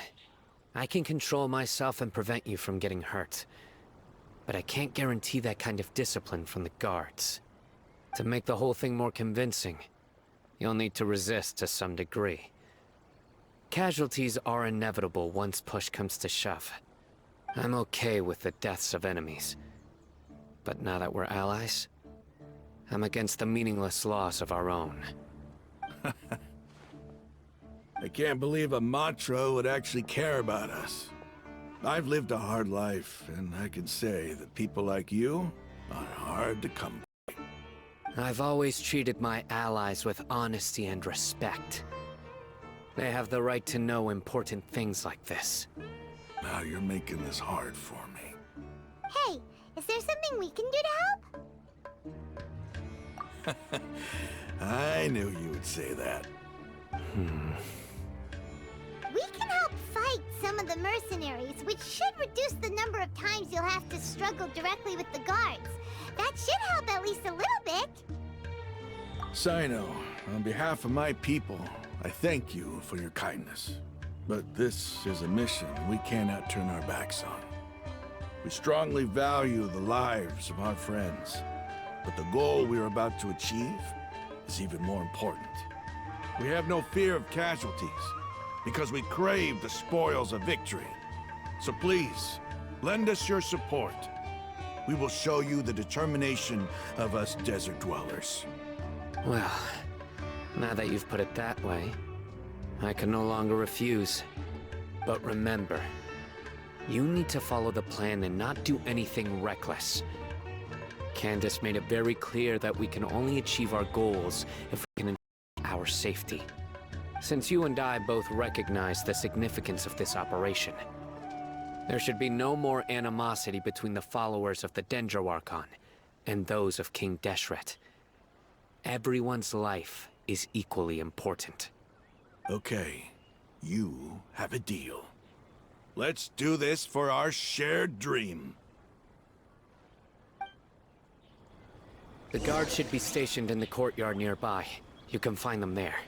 I can control myself and prevent you from getting hurt. But I can't guarantee that kind of discipline from the guards. To make the whole thing more convincing, you'll need to resist to some degree. Casualties are inevitable once push comes to shove. I'm okay with the deaths of enemies. But now that we're allies, I'm against the meaningless loss of our own. I can't believe a Matra would actually care about us. I've lived a hard life, and I can say that people like you are hard to come by. I've always treated my allies with honesty and respect. They have the right to know important things like this. Now you're making this hard for me. Hey, is there something we can do to help? I knew you would say that. We can help fight some of the mercenaries, which should reduce the number of times you'll have to struggle directly with the guards. That should help at least a little bit. Sino, on behalf of my people, I thank you for your kindness. But this is a mission we cannot turn our backs on. We strongly value the lives of our friends, but the goal we are about to achieve is even more important. We have no fear of casualties, because we crave the spoils of victory. So please, lend us your support. We will show you the determination of us desert dwellers. Well, now that you've put it that way, I can no longer refuse. But remember, you need to follow the plan and not do anything reckless. Candace made it very clear that we can only achieve our goals if we can ensure our safety. Since you and I both recognize the significance of this operation, there should be no more animosity between the followers of the Dendroarchon and those of King Deshret. Everyone's life is equally important. Okay, you have a deal. Let's do this for our shared dream. The guards should be stationed in the courtyard nearby. You can find them there.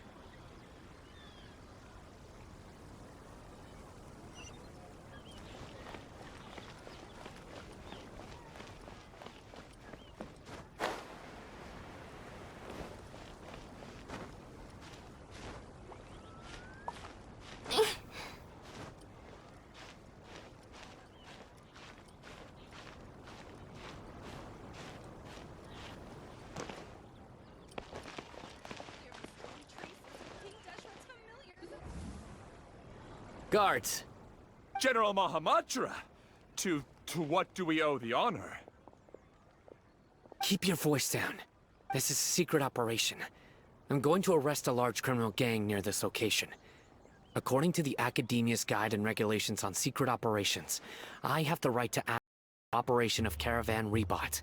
Guards! General Mahamatra! To what do we owe the honor? Keep your voice down. This is a secret operation. I'm going to arrest a large criminal gang near this location. According to the Academia's Guide and Regulations on Secret Operations, I have the right to act in the operation of Caravan Rebot.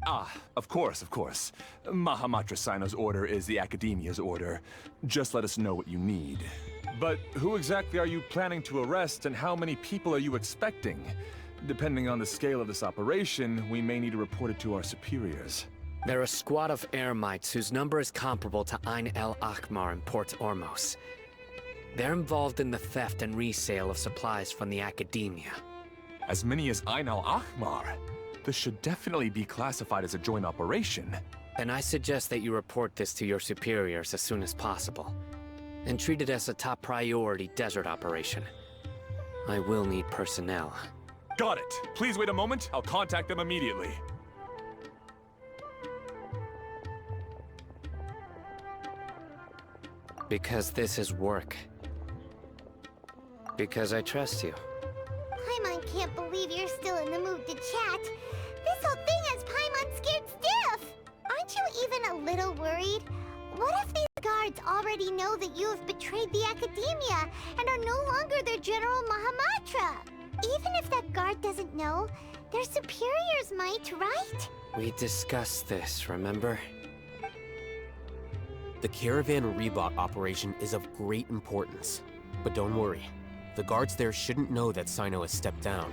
Ah, of course, of course. Mahamatra Sino's order is the Academia's order. Just let us know what you need. But who exactly are you planning to arrest, and how many people are you expecting? Depending on the scale of this operation, we may need to report it to our superiors. They're a squad of Eremites whose number is comparable to Ain el Akhmar in Port Ormos. They're involved in the theft and resale of supplies from the Academia. As many as Ain el Akhmar? This should definitely be classified as a joint operation. Then I suggest that you report this to your superiors as soon as possible, and treat it as a top priority desert operation. I will need personnel. Got it. Please wait a moment. I'll contact them immediately. Because this is work. Because I trust you. Paimon can't believe you're still in the mood to chat. This whole thing has Paimon scared stiff! Aren't you even a little worried? What if these guards already know that you have betrayed the Academia and are no longer their General Mahamatra? Even if that guard doesn't know, their superiors might, right? We discussed this, remember? The Caravan Rebot operation is of great importance. But don't worry, the guards there shouldn't know that Sino has stepped down.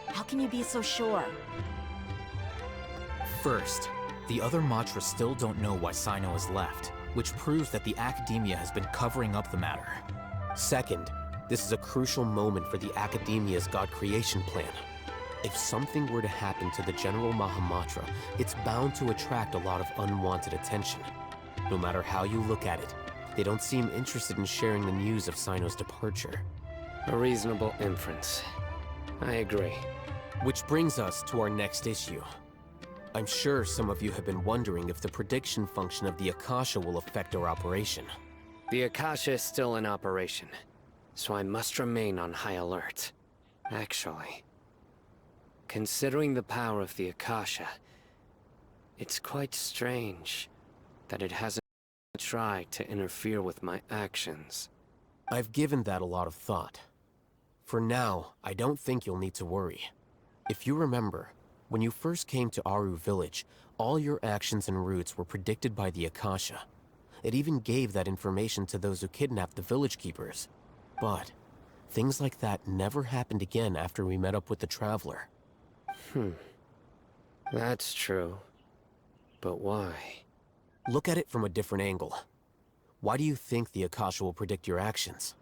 How can you be so sure? First, the other Matras still don't know why Sino has left, which proves that the Academia has been covering up the matter. Second, this is a crucial moment for the Academia's God creation plan. If something were to happen to the General Mahamatra, it's bound to attract a lot of unwanted attention. No matter how you look at it, they don't seem interested in sharing the news of Sino's departure. A reasonable inference. I agree. Which brings us to our next issue. I'm sure some of you have been wondering if the prediction function of the Akasha will affect our operation. The Akasha is still in operation, so I must remain on high alert. Actually, considering the power of the Akasha, it's quite strange that it hasn't tried to interfere with my actions. I've given that a lot of thought. For now, I don't think you'll need to worry. If you remember, when you first came to Aru Village, all your actions and routes were predicted by the Akasha. It even gave that information to those who kidnapped the village keepers. But things like that never happened again after we met up with the Traveler. That's true. But why? Look at it from a different angle. Why do you think the Akasha will predict your actions?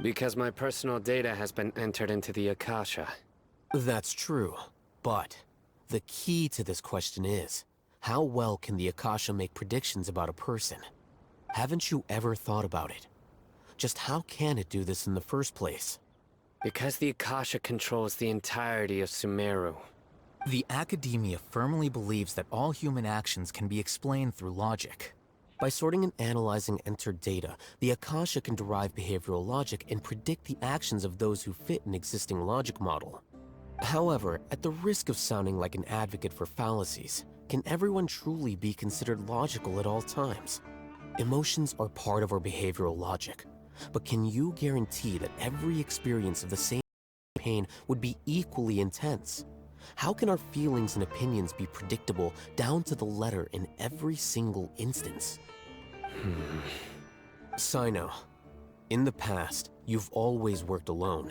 Because my personal data has been entered into the Akasha. That's true, but the key to this question is, how well can the Akasha make predictions about a person? Haven't you ever thought about it? Just how can it do this in the first place? Because the Akasha controls the entirety of Sumeru. The Academia firmly believes that all human actions can be explained through logic. By sorting and analyzing entered data, the Akasha can derive behavioral logic and predict the actions of those who fit an existing logic model. However, at the risk of sounding like an advocate for fallacies, can everyone truly be considered logical at all times? Emotions are part of our behavioral logic, but can you guarantee that every experience of the same pain would be equally intense? How can our feelings and opinions be predictable down to the letter in every single instance? Sino, in the past, you've always worked alone.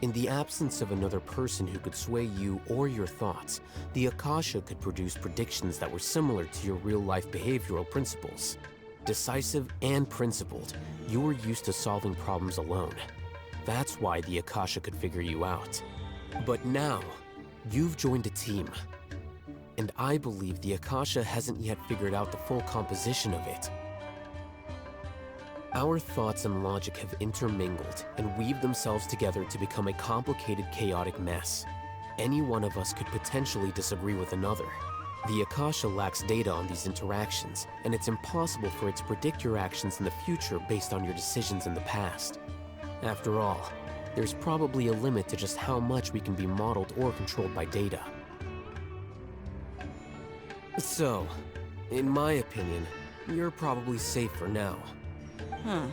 In the absence of another person who could sway you or your thoughts, the Akasha could produce predictions that were similar to your real-life behavioral principles. Decisive and principled, you were used to solving problems alone. That's why the Akasha could figure you out. But now, you've joined a team. And I believe the Akasha hasn't yet figured out the full composition of it. Our thoughts and logic have intermingled and weaved themselves together to become a complicated, chaotic mess. Any one of us could potentially disagree with another. The Akasha lacks data on these interactions, and it's impossible for it to predict your actions in the future based on your decisions in the past. After all, there's probably a limit to just how much we can be modeled or controlled by data. So, in my opinion, you're probably safe for now. Huh.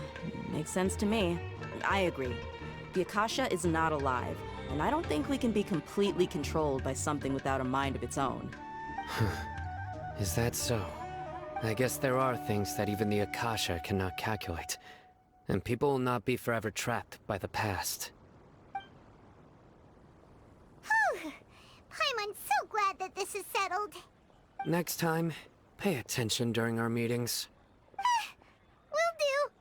Makes sense to me. I agree. The Akasha is not alive, and I don't think we can be completely controlled by something without a mind of its own. Is that so? I guess there are things that even the Akasha cannot calculate, and people will not be forever trapped by the past. Whew! Paimon's so glad that this is settled. Next time, pay attention during our meetings. Will do.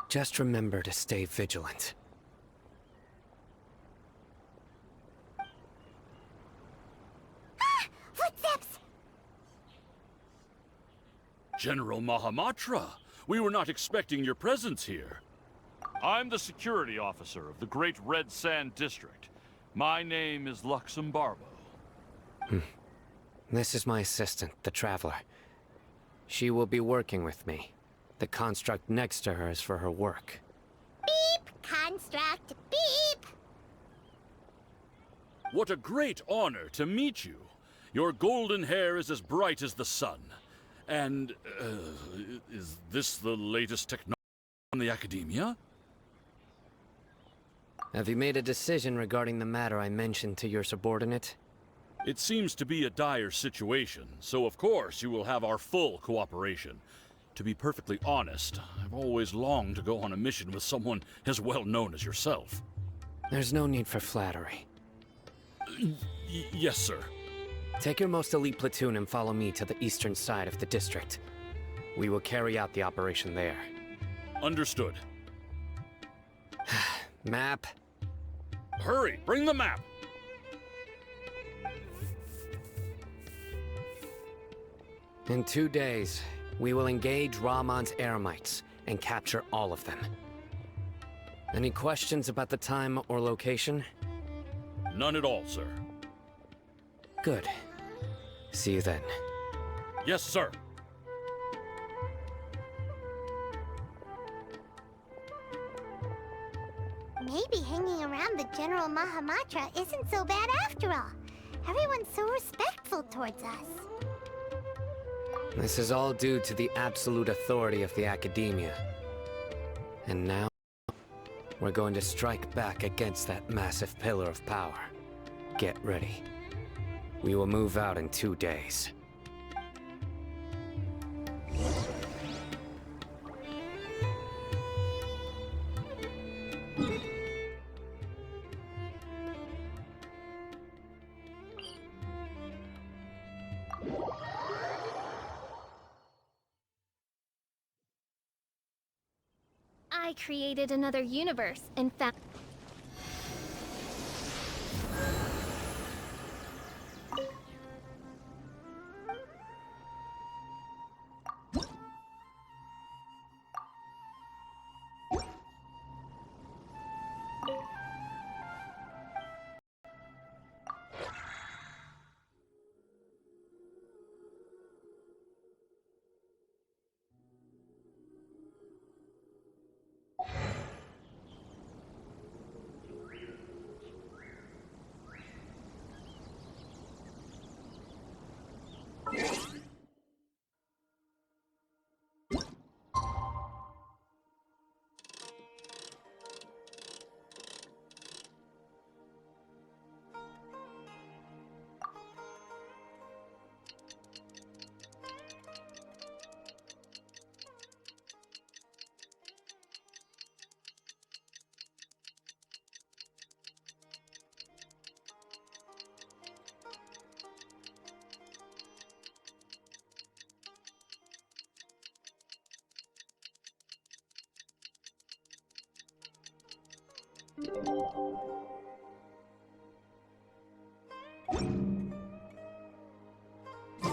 Just remember to stay vigilant. Footsteps! General Mahamatra, we were not expecting your presence here. I'm the security officer of the Great Red Sand District. My name is Luxembarbo. This is my assistant, the Traveler. She will be working with me. The construct next to her is for her work. Beep! Construct, beep! What a great honor to meet you. Your golden hair is as bright as the sun. And, is this the latest technology from the Academia? Have you made a decision regarding the matter I mentioned to your subordinate? It seems to be a dire situation, so of course you will have our full cooperation. To be perfectly honest, I've always longed to go on a mission with someone as well known as yourself. There's no need for flattery. Yes, sir. Take your most elite platoon and follow me to the eastern side of the district. We will carry out the operation there. Understood. Map. Hurry, bring the map! In 2 days, we will engage Rahman's Eremites and capture all of them. Any questions about the time or location? None at all, sir. Good. See you then. Yes, sir. Maybe hanging around the General Mahamatra isn't so bad after all. Everyone's so respectful towards us. This is all due to the absolute authority of the Academia. And now, we're going to strike back against that massive pillar of power. Get ready. We will move out in 2 days. I created another universe and found...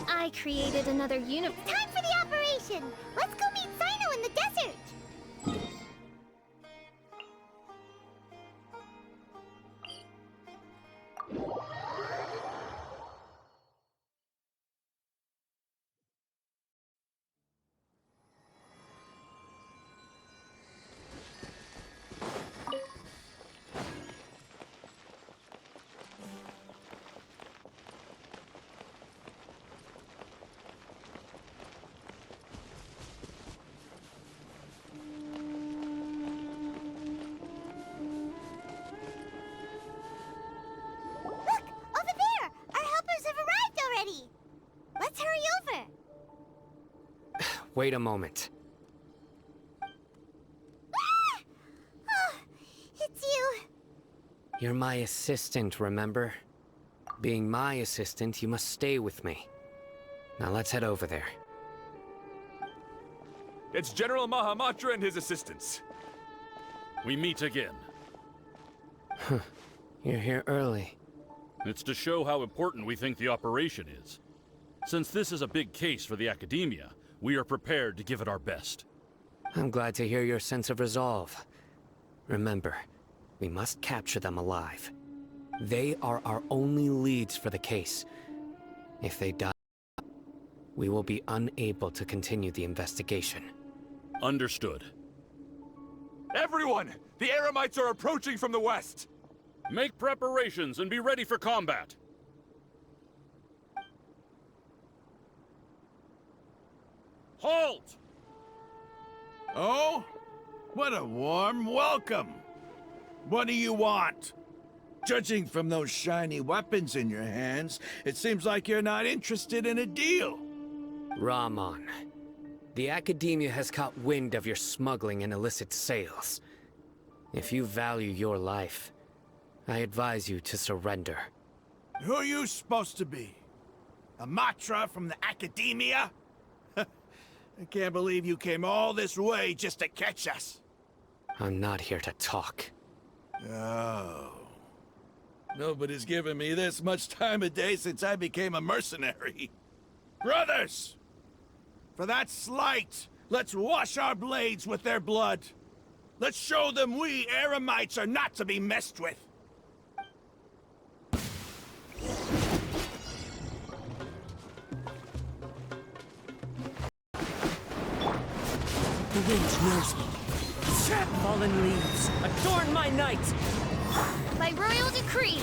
I created another universe. Time for the operation! Let's go meet Sino in the desert! Wait a moment. Ah! Oh, it's you. You're my assistant, remember? Being my assistant, you must stay with me. Now let's head over there. It's General Mahamatra and his assistants. We meet again. You're here early. It's to show how important we think the operation is. Since this is a big case for the Academia, we are prepared to give it our best. I'm glad to hear your sense of resolve. Remember, we must capture them alive. They are our only leads for the case. If they die, we will be unable to continue the investigation. Understood. Everyone! The Eremites are approaching from the west! Make preparations and be ready for combat. Halt! Oh? What a warm welcome! What do you want? Judging from those shiny weapons in your hands, it seems like you're not interested in a deal. Rahman, the Academia has caught wind of your smuggling and illicit sales. If you value your life, I advise you to surrender. Who are you supposed to be? A Matra from the Academia? I can't believe you came all this way just to catch us. I'm not here to talk. Oh. Nobody's given me this much time of day since I became a mercenary. Brothers! For that slight, let's wash our blades with their blood. Let's show them we Eremites are not to be messed with. The wind knows me. Fallen leaves, adorn my night! By royal decree!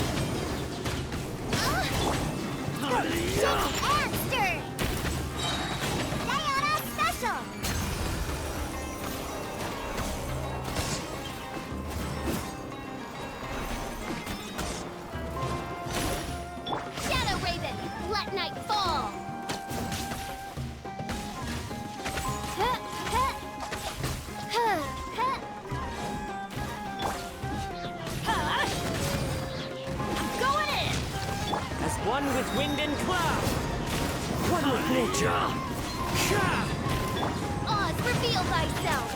Monster! Diana Special! Shadow Raven, let night fall! One with wind and cloud! One with nature! Oz, reveal thyself!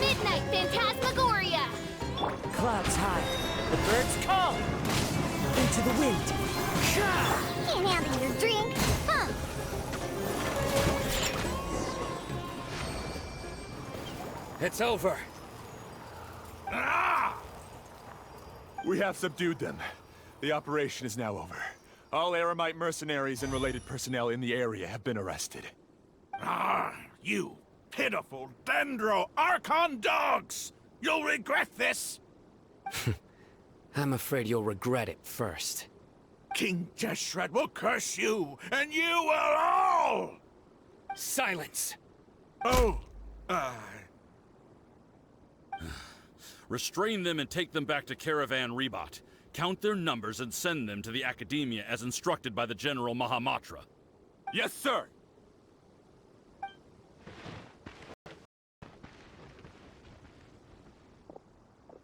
Midnight Phantasmagoria! Clouds high, the birds call! Into the wind! Can't handle your drink, huh? It's over. Ah! We have subdued them. The operation is now over. All Eremite mercenaries and related personnel in the area have been arrested. Ah, you pitiful Dendro Archon dogs! You'll regret this! I'm afraid you'll regret it first. King Deshret will curse you, and you will all! Silence! Oh, Restrain them and take them back to Caravan Rebot. Count their numbers and send them to the Academia as instructed by the General Mahamatra. Yes, sir!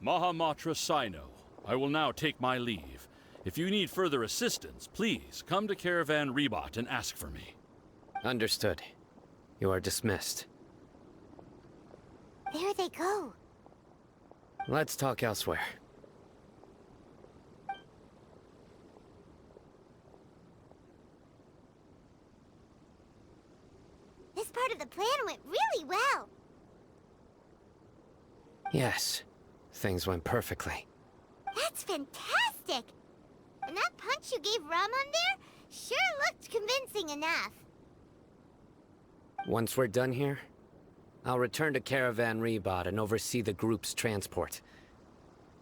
Mahamatra Sino, I will now take my leave. If you need further assistance, please come to Caravan Rebot and ask for me. Understood. You are dismissed. There they go. Let's talk elsewhere. This part of the plan went really well. Yes, things went perfectly. That's fantastic! And that punch you gave Rahman there sure looked convincing enough. Once we're done here, I'll return to Caravan Rebot and oversee the group's transport.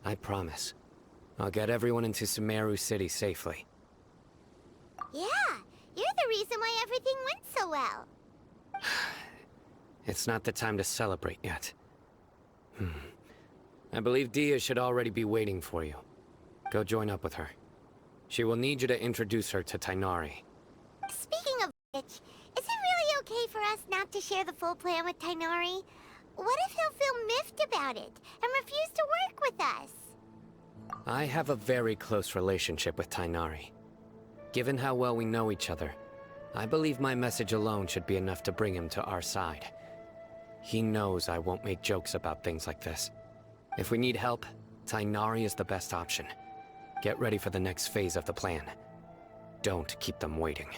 I promise. I'll get everyone into Sumeru City safely. Yeah, you're the reason why everything went so well. It's not the time to celebrate yet. I believe Dia should already be waiting for you. Go join up with her. She will need you to introduce her to Tighnari. Speaking of which, is it really okay for us not to share the full plan with Tighnari? What if he'll feel miffed about it and refuse to work with us? I have a very close relationship with Tighnari. Given how well we know each other, I believe my message alone should be enough to bring him to our side. He knows I won't make jokes about things like this. If we need help, Tighnari is the best option. Get ready for the next phase of the plan. Don't keep them waiting.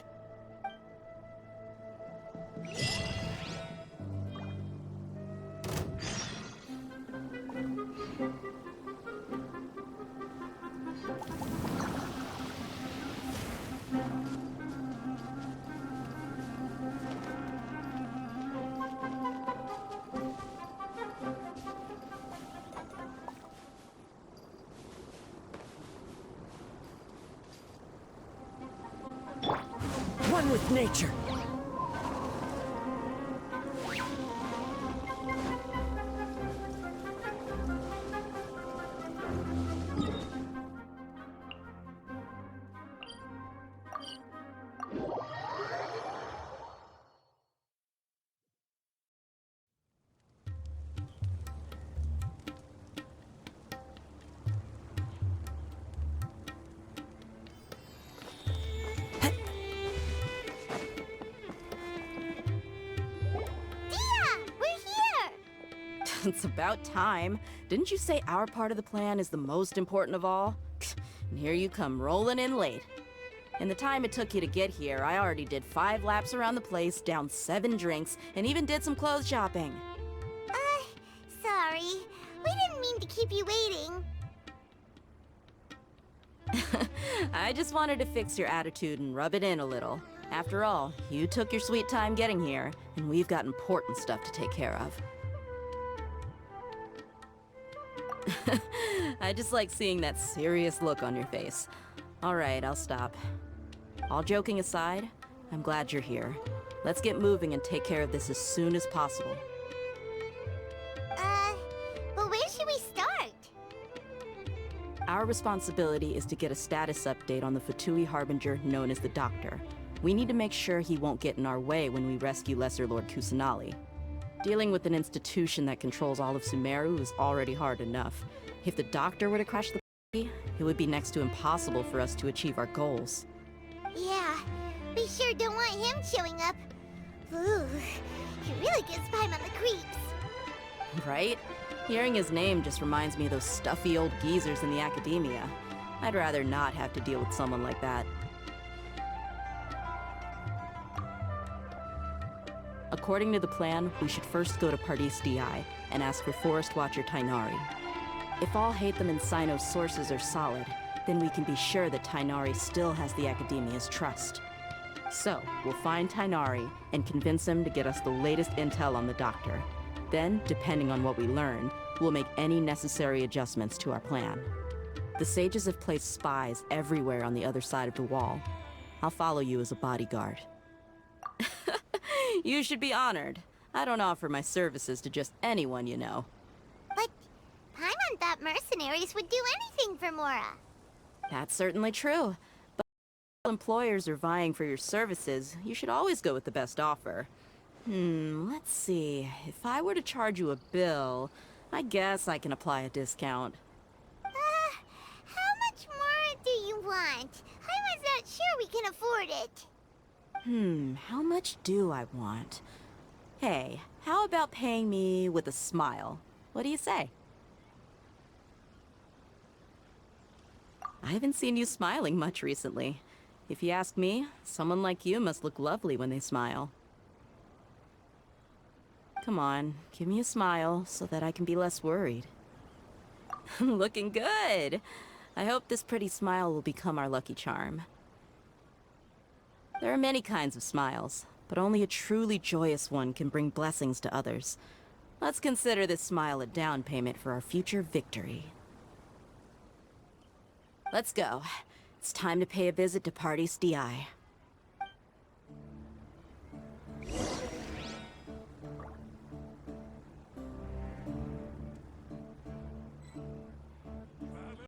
One with nature. It's about time. Didn't you say our part of the plan is the most important of all? And here you come rolling in late. In the time it took you to get here, I already did 5 laps around the place, downed 7 drinks, and even did some clothes shopping. Sorry. We didn't mean to keep you waiting. I just wanted to fix your attitude and rub it in a little. After all, you took your sweet time getting here, and we've got important stuff to take care of. I just like seeing that serious look on your face. All right, I'll stop. All joking aside, I'm glad you're here. Let's get moving and take care of this as soon as possible. But where should we start? Our responsibility is to get a status update on the Fatui Harbinger known as the Doctor. We need to make sure he won't get in our way when we rescue Lesser Lord Kusanali. Dealing with an institution that controls all of Sumeru is already hard enough. If the Doctor were to crash the party, it would be next to impossible for us to achieve our goals. Yeah, we sure don't want him showing up. Ooh, he really gives Paimon the creeps. Right? Hearing his name just reminds me of those stuffy old geezers in the academia. I'd rather not have to deal with someone like that. According to the plan, we should first go to Pardis DI and ask for Forest Watcher Tighnari. If all Hatham and Sino's sources are solid, then we can be sure that Tighnari still has the Academia's trust. So, we'll find Tighnari and convince him to get us the latest intel on the Doctor. Then, depending on what we learn, we'll make any necessary adjustments to our plan. The sages have placed spies everywhere on the other side of the wall. I'll follow you as a bodyguard. You should be honored. I don't offer my services to just anyone, you know. But Paimon thought mercenaries would do anything for Mora. That's certainly true. But if employers are vying for your services, you should always go with the best offer. Let's see. If I were to charge you a bill, I guess I can apply a discount. How much more do you want? Paimon's not sure we can afford it. How much do I want? Hey, how about paying me with a smile? What do you say? I haven't seen you smiling much recently. If you ask me, someone like you must look lovely when they smile. Come on, give me a smile so that I can be less worried. Looking good! I hope this pretty smile will become our lucky charm. There are many kinds of smiles, but only a truly joyous one can bring blessings to others. Let's consider this smile a down payment for our future victory. Let's go. It's time to pay a visit to Pardis DI.